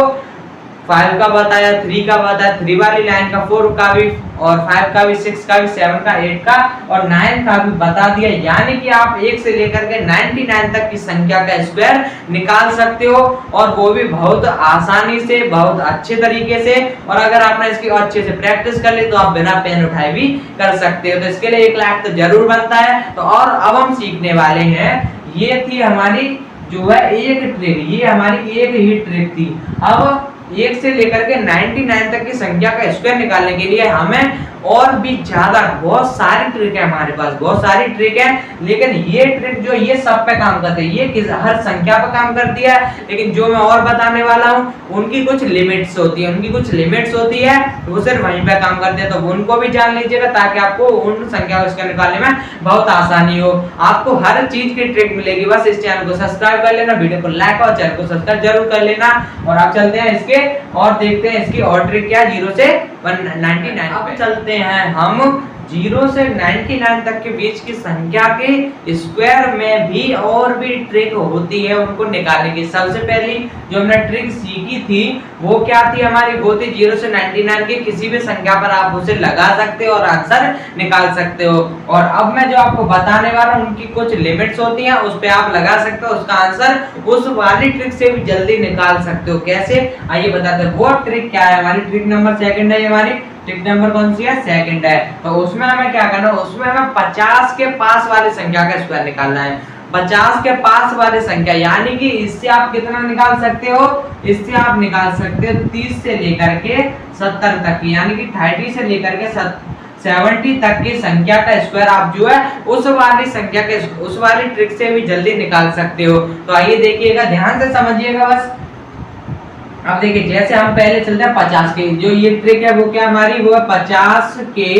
5 का बताया, 3 का बताया, 3 वाली लाइन का, 4 का भी और 5 का भी, 6 का भी, 7 का, 8 का और 9 का भी बता दिया। यानी कि आप 1 से लेकर के 99 तक की संख्या का स्क्वायर निकाल सकते हो और वो भी बहुत आसानी से, बहुत अच्छे तरीके से। और अगर आपने इसकी अच्छे से प्रैक्टिस कर ली तो आप बिना पेन उठाए भी कर सकते हो। तो इसके लिए 1 लाख तो जरूर बनता है। तो और अब हम सीखने वाले हैं, ये थी हमारी जो है एक ट्रिक, ये हमारी एक ही ट्रिक थी। अब 1 से लेकर के 99 तक की संख्या का स्क्वायर निकालने के लिए हमें और भी ज्यादा बहुत सारी ट्रिक है, हमारे पास बहुत सारी ट्रिक है। लेकिन ये ट्रिक जो ये सब पे काम करती है, ये हर संख्या पे काम करती है। लेकिन जो मैं और बताने वाला हूँ उनकी कुछ लिमिट्स होती है, वो सिर्फ वहीं पे काम करते हैं। तो उनको भी जान लीजिएगा ताकि आपको उन संख्या को स्क्वायर निकालने में बहुत आसानी हो। आपको हर चीज की ट्रिक मिलेगी। बस इस चैनल को सब्सक्राइब कर लेना, वीडियो को लाइक और चैनल को सब्सक्राइब जरूर कर लेना। और आप चलते हैं इसके और देखते हैं इसकी और ट्रिक क्या है 0 से 199। अब चलते हैं हम 0 से 99 तक के बीच की संख्या के स्क्वायर में भी और भी ट्रिक होती है उनको निकालने की। सबसे पहली जो हमने ट्रिक सीखी थी वो क्या थी हमारी, वो थी 0 से 99 की किसी भी संख्या पर आप उसे लगा सकते हो और आंसर निकाल सकते हो। और अब मैं जो आपको बताने वाला हूँ उनकी कुछ लिमिट्स होती हैं, उस पे आप लगा सकते हो, उसका आंसर उस वाली ट्रिक से भी जल्दी निकाल सकते हो। कैसे, आइए बताते हैं। वो ट्रिक क्या है, हमारी ट्रिक नंबर सेकंड है। हमारी ट्रिक नंबर कौन सी है, सेकंड है। तो उसमें हमें क्या करना है, उसमें हमें 50 के पास वाली संख्या का स्क्वायर निकालना है। 50 के पास वाली संख्या यानी कि इससे आप कितना निकाल सकते हो, इससे आप निकाल सकते हो 30 से लेकर के 70 तक की, यानी कि 30 से लेकर के 70 तक की संख्या का स्क्वायर आप जो है उस वाली संख्या के उस वाली ट्रिक से भी जल्दी निकाल सकते हो। तो आइए देखिएगा, ध्यान से समझिएगा बस। अब देखिए जैसे हम पहले चलते हैं 50 के, जो ये ट्रिक है वो क्या हमारी, वो है 50 के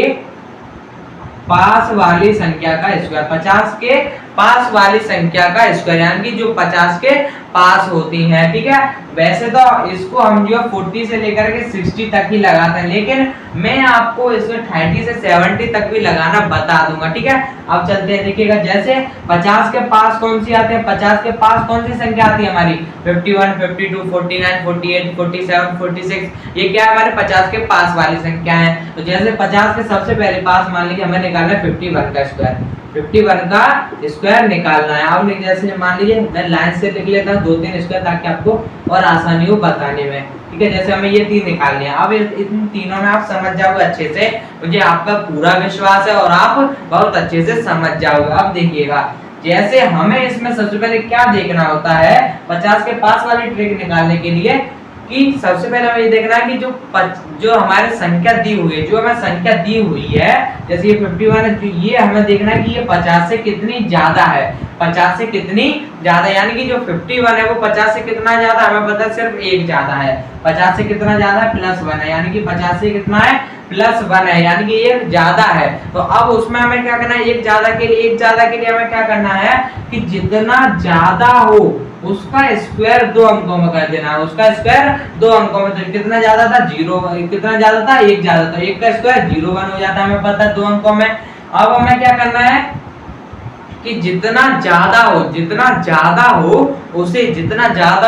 पास वाली संख्या का स्क्वायर। 50 के पास वाली संख्या का स्क्वायर यानी कि जो 50 के पास होती है। ठीक है, वैसे तो इसको हम जो 40 से लेकर के 60 तक ही लगाते हैं, लेकिन मैं आपको इसमें 30 से 70 तक भी लगाना बता दूंगा। ठीक है, अब चलते हैं, देखिएगा जैसे 50 के पास कौन सी आती है, 50 के पास कौन सी संख्या आती है हमारी 51 52 49 48 47 46, ये क्या है हमारे 50 के पास वाली संख्या है। तो जैसे 50 के सबसे पहले पास मान लीजिए हमें निकालना है 51 का स्क्वायर, 51 का स्क्वायर निकालना है। अब जैसे मान लीजिए मैं लाइन से लिख लेता हूँ 2-3 स्क्वायर ताकि आपको और आसानी हो बताने में। ठीक है, जैसे हमें ये 3 निकालने हैं। अब इन तीनों में आप समझ जाओगे अच्छे से, मुझे आपका पूरा विश्वास है और आप बहुत अच्छे से समझ जाओगे। अब देखिएगा जैसे हमें इसमें सबसे पहले क्या देखना होता है 50 के पास वाली ट्रिक निकालने के लिए, कि सबसे पहले हमें ये देखना है कि जो हमारे संख्या दी हुई है, जो हमें संख्या दी हुई है, जैसे ये 51 है, ये हमें देखना है कि ये 50 से कितनी ज्यादा है, 50 से कितनी ज्यादा, यानी कि जो 51 है वो 50 से कितना ज्यादा, हमें पता है सिर्फ 1 ज्यादा है। 50 से कितना ज्यादा है, +1 है, यानी कि 50 से कितना है +1 है, यानी कि एक ज्यादा है। तो अब उसमें हमें क्या करना है, एक ज्यादा के लिए हमें क्या करना है कि जितना ज्यादा हो उसका स्क्वायर 2 अंकों में कर देना है, उसका स्क्वायर 2 अंकों में। तो कितना ज्यादा था, 0, कितना ज्यादा था, 1 ज्यादा था, 1 का स्क्वायर 0 1 हो जाता है, हमें पता है 2 अंकों में। अब हमें क्या करना है कि जितना ज्यादा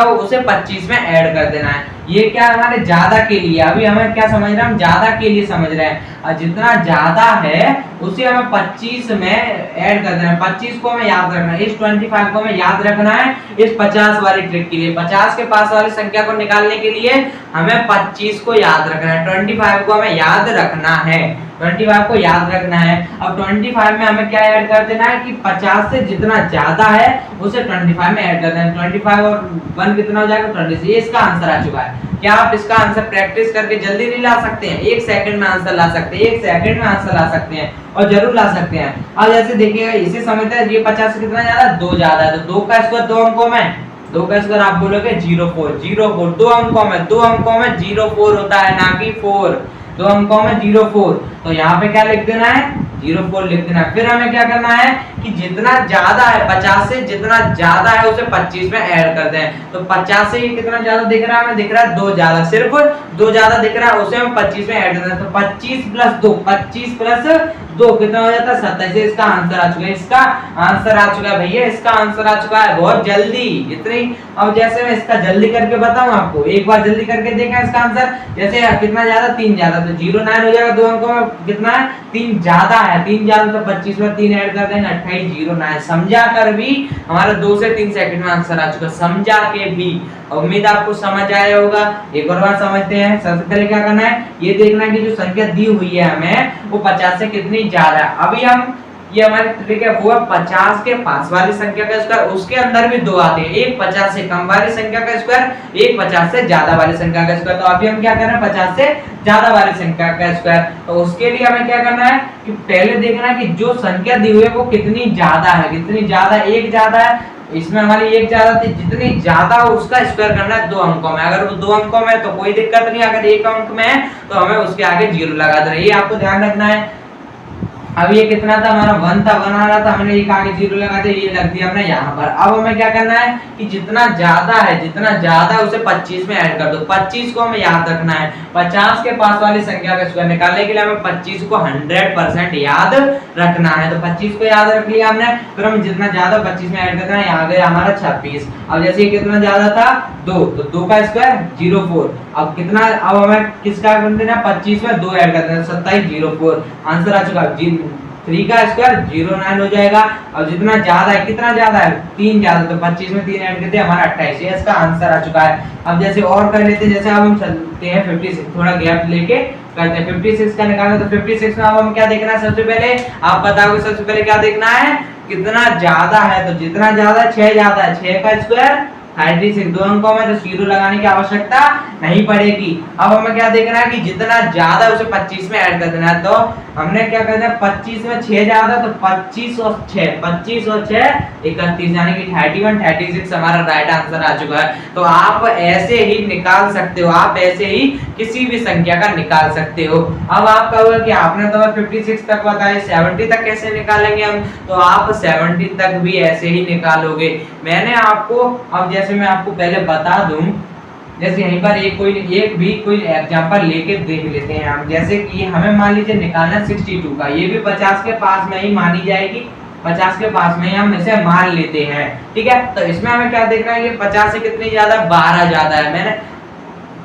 हो उसे 25 में ऐड कर देना है। ये क्या हमारे ज्यादा के लिए, अभी हमें क्या समझ रहे हैं, हम ज्यादा के लिए समझ रहे हैं, और जितना ज्यादा है उसे हमें 25 में ऐड कर देना है। 25 को हमें याद रखना है, इस 25 को हमें याद रखना है इस 50 वाली ट्रिक के लिए। 50 के पास वाली संख्या को निकालने के लिए हमें 25 को याद रखना है, 25 को हमें याद रखना है, 25 को याद रखना है। अब 25 में हमें क्या ऐड कर देना है कि 50 से जितना ज्यादा है उसे 25 में ऐड कर देना है। 25 और 1 कितना हो जाएगा, 26। ये इसका आंसर आ चुका है। क्या आप इसका आंसर प्रैक्टिस करके जल्दी नहीं ला सकते हैं, 1 सेकंड में आंसर ला सकते हैं, 1 सेकंड में आंसर ला सकते हैं, और जरूर ला सकते हैं। अब जैसे देखिएगा, इसे समझते हैं, ये 50 से कितना ज्यादा, 2 ज्यादा है, तो 2 का स्क्वायर 2 अंकों में, 2 का स्क्वायर आप बोलोगे 04, 2 अंकों में, 2 अंकों में 04 होता है, ना कि 4, 2 अंकों में 04। तो यहाँ पे क्या लिख देना है, 04 लिख देना है। फिर हमें क्या करना है कि जितना ज्यादा है, 50 से जितना ज्यादा है उसे 25 में ऐड कर दें। तो 50 से कितना ज्यादा दिख रहा है, हमें दिख रहा है 2 ज्यादा, सिर्फ 2 ज्यादा दिख रहा है, उसे हम 25 में ऐड कर दें। तो 25 + 2, 25 + 2 कितना हो जाता है, 27। इसका आंसर आ चुका है, इसका आंसर आ चुका है भैया, इसका आंसर आ चुका है बहुत जल्दी, इतनी। अब जैसे मैं इसका जल्दी करके बताऊं आपको, एक बार जल्दी करके देखें इसका आंसर। जैसे कितना ज्यादा, 3 ज्यादा, तो 09 हो जाएगा, 2 अंकों में कितना है, 3 ज्यादा है, 3 ज्यादा, तो 25 में 3 ऐड कर देंगे, 28 09। समझा कर भी हमारा 2 से 3 सेकंड में आंसर आ चुका, समझा के भी। उम्मीद आपको समझ आया होगा। एक और बार समझते हैं। सबसे पहले क्या करना है, ये देखना है कि जो संख्या दी हुई है हमें वो 50 से कितनी ज्यादा है। अभी हम ये हमारी ट्रिक है, वो है 50 के पास वाली संख्या का स्क्वायर, उसके अंदर भी 2 आते हैं, एक 50 से कम वाली संख्या का स्क्वायर, एक 50 से ज्यादा वाली संख्या का स्क्वायर। तो अभी हम क्या कर रहे हैं, 50 से ज्यादा वाली संख्या का स्क्वायर। तो उसके लिए हमें क्या करना है कि पहले देखना है कि जो संख्या दी हुई है वो कितनी ज्यादा है, कितनी ज्यादा, एक ज्यादा है, इसमें हमारी एक ज्यादा थी, जितनी ज्यादा हो उसका स्क्वायर करना है 2 अंकों में। अगर वो 2 अंकों में है तो कोई दिक्कत नहीं, अगर 1 अंक में है तो हमें उसके आगे 0 लगा देना है, ये आपको ध्यान रखना है। अब ये कितना था, हमारा 1 था, 1 आ रहा था, हमने एक आगे 0 लगा दिया, ये लग दिया हमने यहाँ पर। अब हमें क्या करना है कि जितना ज्यादा उसे 25 में ऐड कर दो। 25 को हमें याद रखना है, 50 के पास वाली संख्या का स्क्वायर निकालने के लिए हमें 25 को 100% याद रखना है। तो 25 को याद रख लिया हमने, फिर हम जितना ज्यादा 25 में ऐड करना है, यहाँ गया हमारा 26। अब जैसे ये कितना ज्यादा था, 2, तो 2 का स्क्वायर 04। अब कितना, अब हमें किसका कर देना, 25 में 2 ऐड कर देना, 27 04। आंसर आ चुका, 3 का स्क्वायर 09 हो जाएगा। और जितना ज्यादा है, कितना ज्यादा है, 3 ज्यादा, तो 25 में 3 ऐड करते हैं, हमारा 28। ये इसका आंसर आ चुका है। अब जैसे और कर लेते हैं, जैसे अब हम चलते हैं 56, थोड़ा गैप लेके करते हैं। 56 का निकालना, तो 56 में अब हम क्या देखना है, सबसे पहले आप बताओगे, सबसे पहले क्या देखना है, कितना ज्यादा है। तो जितना ज्यादा, 6 ज्यादा है, 6 का स्क्वायर 36, 2 अंकों में, तो 0 लगाने की आवश्यकता नहीं पड़ेगी। अब हमें क्या देखना है कि जितना ज्यादा उसे 25 में ऐड कर देना है। तो हमने क्या करना है, 25 में 6 ज्यादा, तो 25 और 6 31, यानी कि 31 36 हमारा राइट आंसर आ चुका है। तो आप ऐसे ही निकाल सकते हो, आप ऐसे ही किसी भी संख्या का निकाल सकते हो। अब आप कहोगे कि आपने तो 56 तक बताया, 70 तक कैसे निकालेंगे हम, तो आप 70 तक भी ऐसे ही निकालोगे। मैंने आपको, अब जैसे मैं आपको पहले बता दूं, जैसे यहीं पर एक कोई एग्जांपल लेके देख लेते हैं हम। जैसे कि हमें मान लीजिए निकालना 62 का, ये भी 50 के पास में ही मानी जाएगी, 50 के पास में ही हम इसे मान लेते हैं, ठीक है। तो इसमें हमें क्या देखना है, ये 50 से कितनी ज्यादा, 12 ज्यादा है। मैंने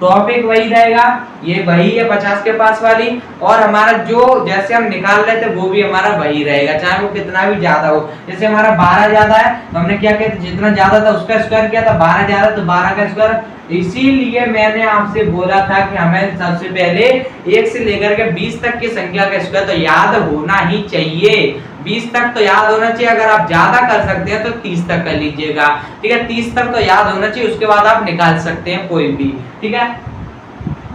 टॉपिक वही रहेगा, ये वही है 50 के पास वाली, और हमारा जो जैसे हम निकाल रहे थे वो भी हमारा वही रहेगा, चाहे वो कितना भी ज्यादा हो। जैसे हमारा 12 ज्यादा है, तो हमने क्या किया, जितना ज्यादा था उसका स्क्वायर किया था, 12 ज्यादा तो 12 का स्क्वायर। इसीलिए मैंने आपसे बोला था कि हमें सबसे पहले 1 से लेकर के 20 तक की संख्या का स्क्वायर तो याद होना ही चाहिए, 20 तक तो याद होना चाहिए। अगर आप ज्यादा कर सकते हैं तो 30 तक कर लीजिएगा, ठीक है, 30 तक तो याद होना चाहिए, उसके बाद आप निकाल सकते हैं कोई भी, ठीक है।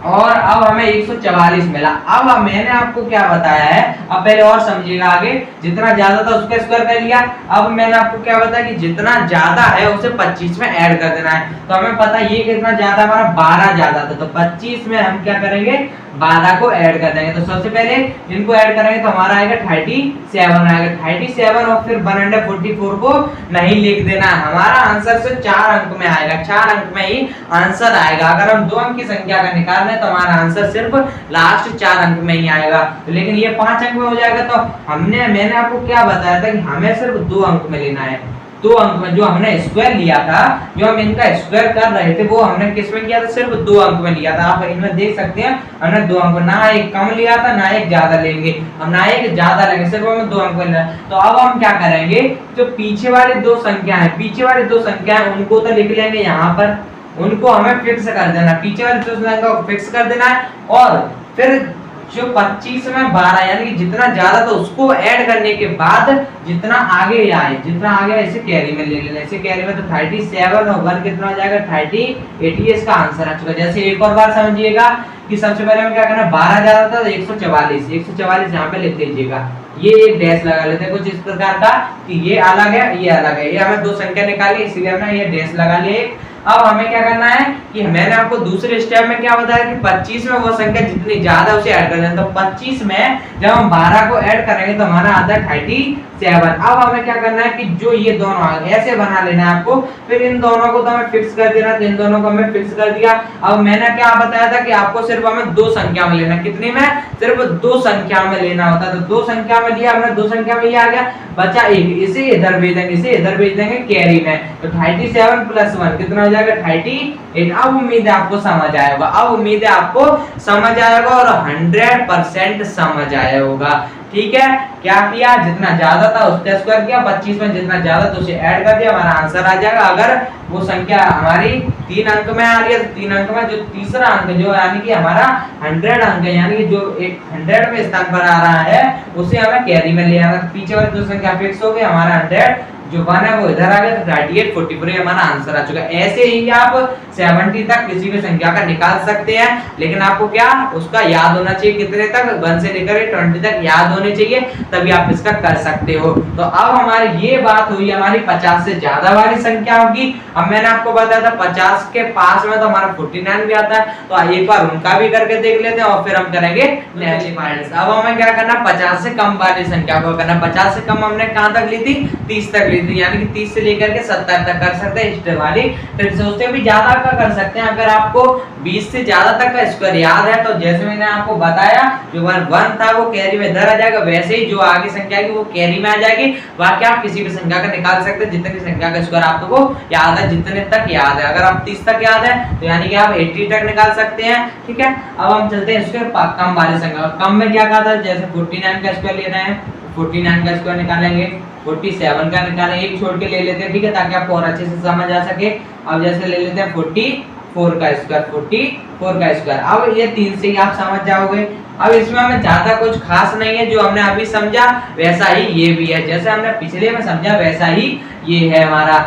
और अब हमें 144 मिला। अब मैंने आपको क्या बताया है, अब पहले और समझिएगा आगे, जितना ज्यादा था उसका स्क्वायर कर लिया। अब मैंने आपको क्या बताया कि जितना ज्यादा है उसे 25 में ऐड कर देना है। तो हमें पता है ये कितना ज्यादा, हमारा 12 ज्यादा था, तो 25 में हम क्या करेंगे, 12 को ऐड कर देंगे। तो सबसे पहले इनको ऐड करेंगे तो हमारा आएगा 37 आएगा, 37 और फिर 144 को नहीं लिख देना। हमारा आंसर से 4 अंक में आएगा, 4 अंक में ही आंसर आएगा। अगर हम 2 अंक की संख्या का निकालना है तो हमारा आंसर सिर्फ लास्ट 4 अंक में ही आएगा। तो लेकिन ये 5 अंक में हो जाएगा। तो मैंने आपको क्या बताया था कि हमें सिर्फ 2 अंक में लेना है। 2 अंक में जो हमने स्क्वायर लिया था, जो हम इनका स्क्वायर कर रहे थे, वो हमने किस में किया था? सिर्फ 2 अंक में लिया था। आप इनमें देख सकते हैं हमने 2 अंक, ना एक कम लिया था ना एक ज्यादा लेंगे। हम ना एक ज्यादा लेंगे, सिर्फ हमें 2 अंक में लेना। तो अब हम क्या करेंगे, जो पीछे वाली 2 संख्या है, पीछे वाली 2 संख्या है उनको तो लिख लेंगे यहाँ पर, उनको हमें फिक्स कर देना, पीछे वाली 2 संख्या को फिक्स कर देना है। और फिर जो 25 में 12 यानी कि जितना ज्यादा था उसको ऐड करने के बाद जितना आगे आए, जितना आगे इसे कैरी में ले लेना। इसे कैरी में तो 37 और 1 कितना हो जाएगा? 38। ये इसका आंसर आ चुका। जैसे एक और बार समझिएगा कि सबसे पहले हमें क्या करना है, 12 ज्यादा था तो 144 यहाँ पे लिख लीजिएगा। ये एक डैश लगा लेते हैं कुछ इस प्रकार का कि ये अलग है ये अलग है। ये हमें 2 संख्या निकाली इसलिए हमने ये डैश लगा लिए। अब हमें क्या करना है कि मैंने आपको दूसरे स्टेप में क्या बताया कि 25 में वो संख्या जितनी ज्यादा उसे ऐड कर देना। तो 25 में जब हम 12 को ऐड करेंगे तो हमारा आता है 37। अब हमें क्या करना है कि जो ये दोनों ऐसे बना लेना है आपको, फिर इन दोनों को तो हमें फिक्स कर देना। तो इन दोनों को हमें फिक्स कर दिया। अब मैंने क्या बताया था कि आपको सिर्फ हमें 2 संख्या में लेना। कितनी में? सिर्फ 2 संख्या में लेना होता है। तो 2 संख्या में लिया हमने, 2 संख्या में ये आ गया, बचा 1, इसे इधर भेज देंगे, इसे इधर भेज देंगे कैरी में। तो 37 + 1 कितना हो जाएगा? 38। अब उम्मीद है आपको समझ आया होगा, अब उम्मीद है आपको समझ आया होगा और 100% समझ आया होगा। ठीक है, क्या किया? जितना ज्यादा था उसका स्क्वायर किया, 25 में जितना ज्यादा तो उसे ऐड कर दिया, हमारा आंसर आ जाएगा। अगर वो संख्या हमारी 3 अंक में आ रही है तो 3 अंक में जो तीसरा अंक जो यानी कि हमारा 100 अंक है, यानी कि जो एक 100 में स्थान पर आ रहा है उसे हमें कैरी में ले आना। पीछे वाली 2 संख्या फिक्स हो गई, हमारा 100 जो 1 है वो इधर आ गया। तो 38 44 हमारा आंसर आ चुका है। ऐसे ही आप 70 तक किसी भी संख्या का निकाल सकते हैं, लेकिन आपको क्या उसका याद होना चाहिए, कितने तक? 1 से लेकर 20 तक याद होने चाहिए, तभी आप इसका कर सकते हो। तो अब हमारी ये बात हुई हमारी 50 से ज्यादा वाली संख्या होगी। अब मैंने आपको बताया था 50 के पास में तो हमारा 49 भी आता है। तो एक बार उनका भी करके देख लेते हैं और फिर हम करेंगे नेक्स्ट फाइनल्स। अब हमें क्या करना, 50 से कम वाली संख्या को करना। 50 से कम हमने कहां तक ली थी? 30 तक ली थी, यानी कि 30 से लेकर के 70 तक कर सकते हैं इस वाली। फिर सोचते भी ज्यादा का कर सकते हैं। अगर आपको 20 से ज्यादा तक का स्क्वायर याद है तो जैसे मैंने आपको बताया जो 1 था वो कैरी में इधर आ जाएगा, वैसे ही जो आगे संख्या है वो कैरी में आ जाएगी। बाकी आप किसी भी संख्या का निकाल सकते हैं, जितनी संख्या का स्क्वायर आपको याद है, जितने तक याद है। अगर आप 30 तक याद है तो यानी कि आप 80 तक निकाल सकते हैं। ठीक है, अब हम चलते हैं इसके कम वाली संख्या। कम में क्या कहा था? जैसे 49 का स्क्वायर लेना है, 49 का स्क्वायर निकालेंगे, 47 का निकालेंगे, एक छोड़ के ले लेते हैं। ठीक है, ताकि आपको और अच्छे से समझ आ सके। अब जैसे ले लेते हैं 44 का स्क्वायर, 44 का स्क्वायर। अब ये 3 से ही आप समझ जाओगे। अब इसमें हमें ज्यादा कुछ खास नहीं है, जो हमने अभी समझा वैसा ही ये भी है, जैसे हमने पिछले में समझा वैसा ही ये है हमारा।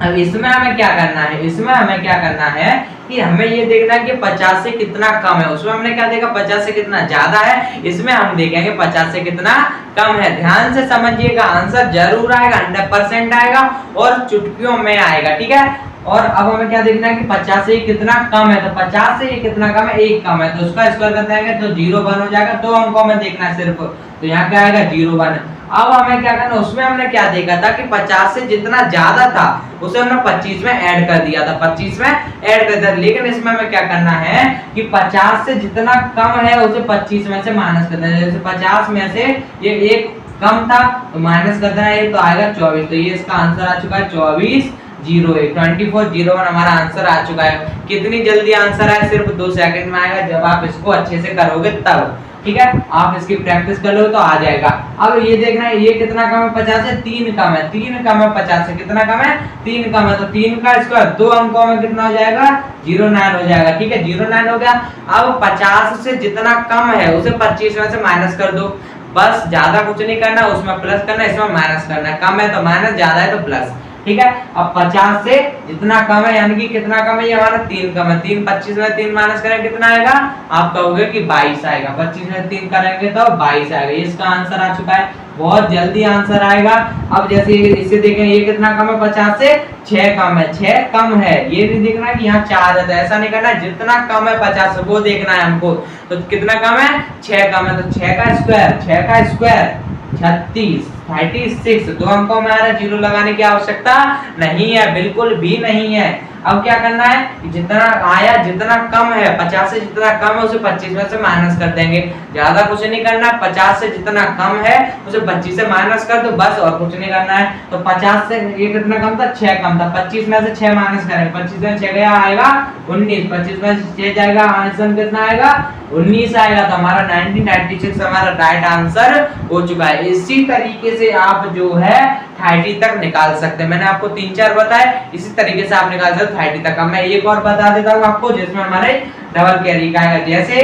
अब इसमें हमें क्या करना है, इसमें हमें क्या करना है कि हमें ये देखना है कि 50 से कितना कम है। उसमें हमने क्या देखा, 50 से कितना ज्यादा है, इसमें हम देखेंगे 50 से कितना कम है। ध्यान से समझिएगा, आंसर जरूर आएगा, 100% आएगा और चुटकियों में आएगा। ठीक है, और अब हमें क्या देखना है कि 50 से कितना कम है। तो 50 से कितना कम है? 1 कम है, तो उसका स्क्वायर करते हैं तो 0 1 हो जाएगा। 2 अंकों में देखना है सिर्फ, तो यहाँ क्या आएगा 0 1। अब हमें क्या करना, उसमें हमने क्या देखा था कि 50 से जितना ज्यादा था उसे हमने 25 में ऐड कर दिया था, 25 में ऐड कर दिया। लेकिन इसमें हमें क्या करना है कि 50 से जितना कम है उसे 25 में से माइनस कर देना। जैसे 50 में से ये 1 कम था तो माइनस कर देना, ये तो आएगा 24। तो ये इसका आंसर आ चुका है 24 01 2401 हमारा आंसर आ चुका है। कितनी जल्दी आंसर आया, सिर्फ 2 सेकंड में आएगा जब आप इसको अच्छे से करोगे तब। ठीक है, आप इसकी प्रैक्टिस कर लो तो आ जाएगा। अब ये देखना है ये कितना कम है, 50 से 3 कम है, 3 कम है 50 से, कितना कम है 3 कम है। तो 3 का स्क्वायर 2 अंकों में कितना हो जाएगा 09 हो जाएगा। ठीक है, 09 हो गया। अब 50 से जितना कम है उसे 25 में से माइनस कर दो, बस ज्यादा कुछ नहीं करना, उसमें प्लस करना इसमें माइनस करना है। कम है तो माइनस, ज्यादा है तो प्लस। ठीक है। अब 50 से जितना कम है यानी कि कितना कम है, ये हमारा 3 कम है, 3 25 में 3 माइनस करेंगे कितना आएगा, आप कहोगे कि 22 आएगा, 25 में 3 करेंगे तो 22 आएगा। ये इसका आंसर आ चुका है, बहुत जल्दी आंसर आएगा। अब जैसे इसे देखें, ये कितना कम है, 50 से 6 कम है, 6 कम है, ये नहीं देखना है कि यहाँ 4 है, तो ऐसा नहीं करना, जितना कम है 50 से वो देखना है हमको। तो कितना कम है, 6 कम है, तो 6 का स्क्वायर, 6 का स्क्वायर 36, 36। 2 अंकों में आ रहा है, जीरो लगाने की आवश्यकता नहीं है, बिल्कुल भी नहीं है। अब क्या करना है, जितना आया जितना कम है 50 से जितना कम है उसे 25 में से माइनस कर देंगे, ज्यादा कुछ नहीं करना। 50 से जितना कम है उसे 25 से माइनस कर दो, बस, और कुछ नहीं करना है। तो 50 से ये कितना कम था, 6 कम था, 25 में से 6 माइनस करेंगे, 25 में 6 गया आएगा 19, 25 में से 6 जाएगा, आंसर कितना आएगा, 19 आएगा। तो हमारा 1996 हमारा राइट आंसर हो चुका है। इसी तरीके से आप जो है 30 तक निकाल सकते हैं, मैंने आपको 3-4 बताए, इसी तरीके से आप निकाल सकते 30 तक। अब मैं एक और बता देता हूँ आपको, जिसमें हमारे डबल कैरी का आएगा। जैसे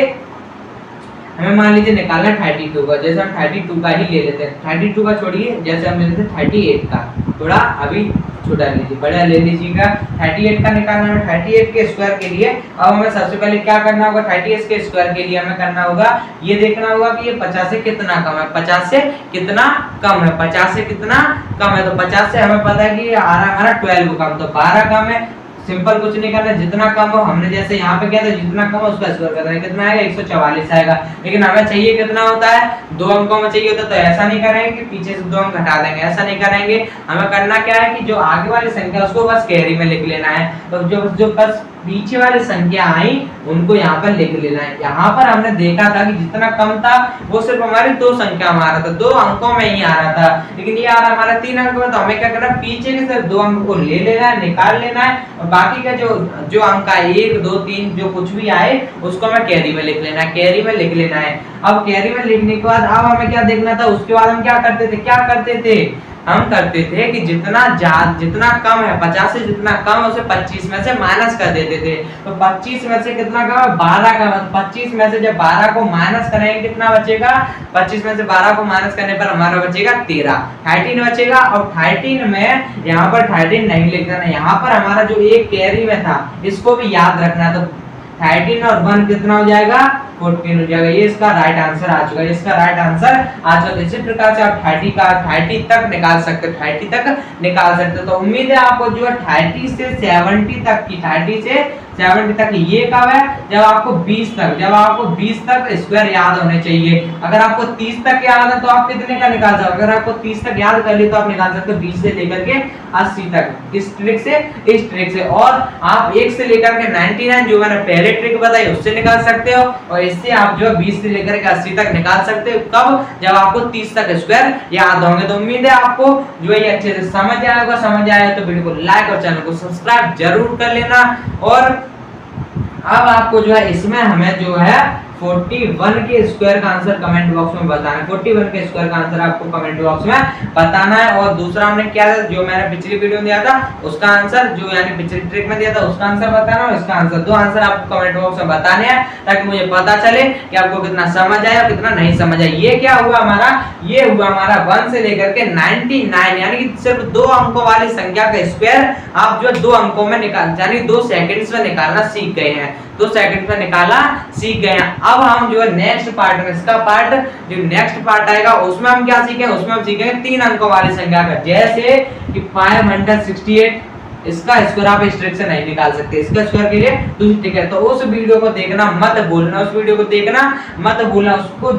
हमें मान लीजिए निकालना 32 का, जैसे हम 32 का ही ले लेते हैं, 32 का छोड़िए, जैसे हम ले लेते हैं 38 का, थोड़ा अभी छोटा लीजिए, बड़ा ले लीजिएगा। 38 का निकालना है, 38 के स्क्वायर के लिए अब हमें सबसे पहले क्या करना होगा, 38 के स्क्वायर के लिए हमें करना होगा, ये देखना होगा कि ये 50 से कितना कम है, 50 से कितना कम है, 50 से कितना कम है। तो 50 से हमें पता है कि आ रहा हमारा 12 कम, तो 12 कम है, सिंपल कुछ नहीं करना, जितना कम हो, हमने जैसे यहाँ पे किया था, जितना कम हो उसका स्क्वायर करना है, कितना आएगा, 144 आएगा। लेकिन हमें चाहिए कितना होता है, 2 अंकों में चाहिए होता है, तो ऐसा नहीं करेंगे कि पीछे से 2 अंक घटा देंगे, ऐसा नहीं करेंगे। हमें करना क्या है कि जो आगे वाली संख्या उसको बस कैरी में लिख लेना है, तो जो बस पीछे वाली संख्या आई उनको यहाँ पर लिख लेना है। यहाँ पर हमने देखा था कि जितना कम था वो सिर्फ हमारी 2 संख्या में आ रहा था, 2 अंकों में ही आ रहा था, लेकिन ये आ रहा हमारा 3 अंक में। तो हमें क्या करना है, पीछे के सिर्फ 2 अंक को ले लेना है, निकाल लेना है, और बाकी का जो अंक है 1 2 3 जो कुछ भी आए उसको हमें कैरी में लिख लेना है, कैरी में लिख लेना है। अब कैरी में लिखने के बाद अब हमें क्या देखना था, उसके बाद हम क्या करते थे, हम करते थे कि जितना कम है, 50 से जितना कम है उसे 25 में से माइनस कर देते थे। तो 25 में से कितना कम है, 12 कम है, 25 में से जब 12 को माइनस करेंगे कितना बचेगा, 25 में से 12 को माइनस करने पर हमारा बचेगा 13 बचेगा। और 13 में यहाँ पर 13 नहीं लिखना है, यहाँ पर हमारा जो एक कैरी में था इसको भी याद रखना। तो 13 और 1 कितना हो जाएगा, 14 हो जाएगा। ये इसका राइट आंसर आ चुका है, इसका राइट आंसर आ चुका है। इसी प्रकार से आप 30 तक निकाल सकते हो, 30 तक निकाल सकते हो। तो उम्मीद है आपको जो है 30 से 70 तक की, 30 से 70 तक ये कब है, जब आपको 20 तक स्क्वायर याद होने चाहिए। अगर आपको 30 तक याद है तो आप कितने का निकाल सकते हो, अगर आपको 30 तक याद कर लिए तो आप निकाल सकते हो 20 से लेकर के 80 तक, इस ट्रिक से। और आप 1 से लेकर के 99 जो मैंने पहले ट्रिक बताई उससे निकाल सकते हो, और इससे आप जो 20 से लेकर के 80 तक निकाल सकते हो। कब, जब आपको 30 तक स्क्वायर याद होंगे। तो उम्मीद है आपको जो है अच्छे से समझ आएगा। समझ आया तो वीडियो को लाइक और चैनल को सब्सक्राइब जरूर कर लेना। और अब आपको जो है इसमें हमें जो है 41 के स्क्वायर का आंसर कमेंट बॉक्स में बताना है, 41 के स्क्वायर का आंसर आपको कमेंट बॉक्स में बताना है। और दूसरा हमने क्या था, जो मैंने पिछली वीडियो में दिया था उसका आंसर, जो यानी पिछली ट्रिक में दिया था उसका आंसर बताना है, इसका आंसर, 2 आंसर आपको कमेंट बॉक्स में बताने हैं, ताकि मुझे पता चले कि आपको कितना समझ आया और कितना नहीं समझ आया। ये क्या हुआ हमारा, ये हुआ हमारा 1 से लेकर के 99, यानी कि सिर्फ 2 अंकों वाली संख्या का स्क्वायर आप जो 2 अंकों में निकाल, यानी 2 सेकंड्स में निकालना सीख गए हैं, 2 सेकंड में निकाला सीख गए हैं। अब हम जो है नेक्स्ट पार्ट में, इसका पार्ट जो नेक्स्ट पार्ट आएगा उसमें हम क्या सीखेंगे, उसमें हम सीखेंगे 3 अंकों वाली संख्या का, जैसे कि 568, इसका स्क्वायर आप इस ट्रिक से नहीं निकाल सकते, इसका स्क्वायर के लिए दूसरी ट्रिक है। तो उस वीडियो को देखना मत भूलना, उसको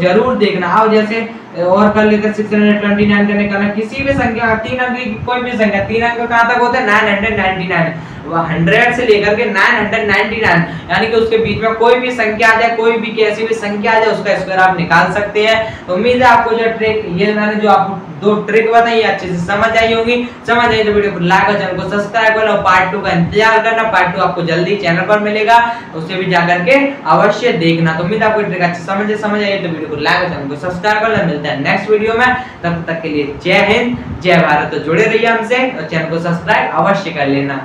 जरूर देखना। और जैसे और कर लेते 629 का निकालना, किसी भी संख्या 3 अंक की कोई भी संख्या, 3 अंक कहां तक होते हैं, 999, 100 से लेकर के 999, यानी कि उसके बीच में कोई भी संख्या आ जाए, कोई भी कैसी भी संख्या आ जाए उसका स्क्वायर आप निकाल सकते हैं। तो उम्मीद है आपको जो ट्रिक, ये मैंने जो आपको 2 ट्रिक बताई अच्छे से समझ आई होगी। समझ आई तो वीडियो को लाइक और चैनल को सब्सक्राइब करना, और पार्ट 2 का इंतजार करना। पार्ट 2 आपको जल्दी चैनल पर मिलेगा, उसे भी जाकर के अवश्य देखना। तो उम्मीद है आपको ट्रिक अच्छे समझ आई तो वीडियो को लाइक और चैनल को सब्सक्राइब करना। मिलते हैं नेक्स्ट वीडियो में, तब तक के लिए जय हिंद जय भारत। तो जुड़े रहिए हमसे और चैनल को सब्सक्राइब अवश्य कर लेना।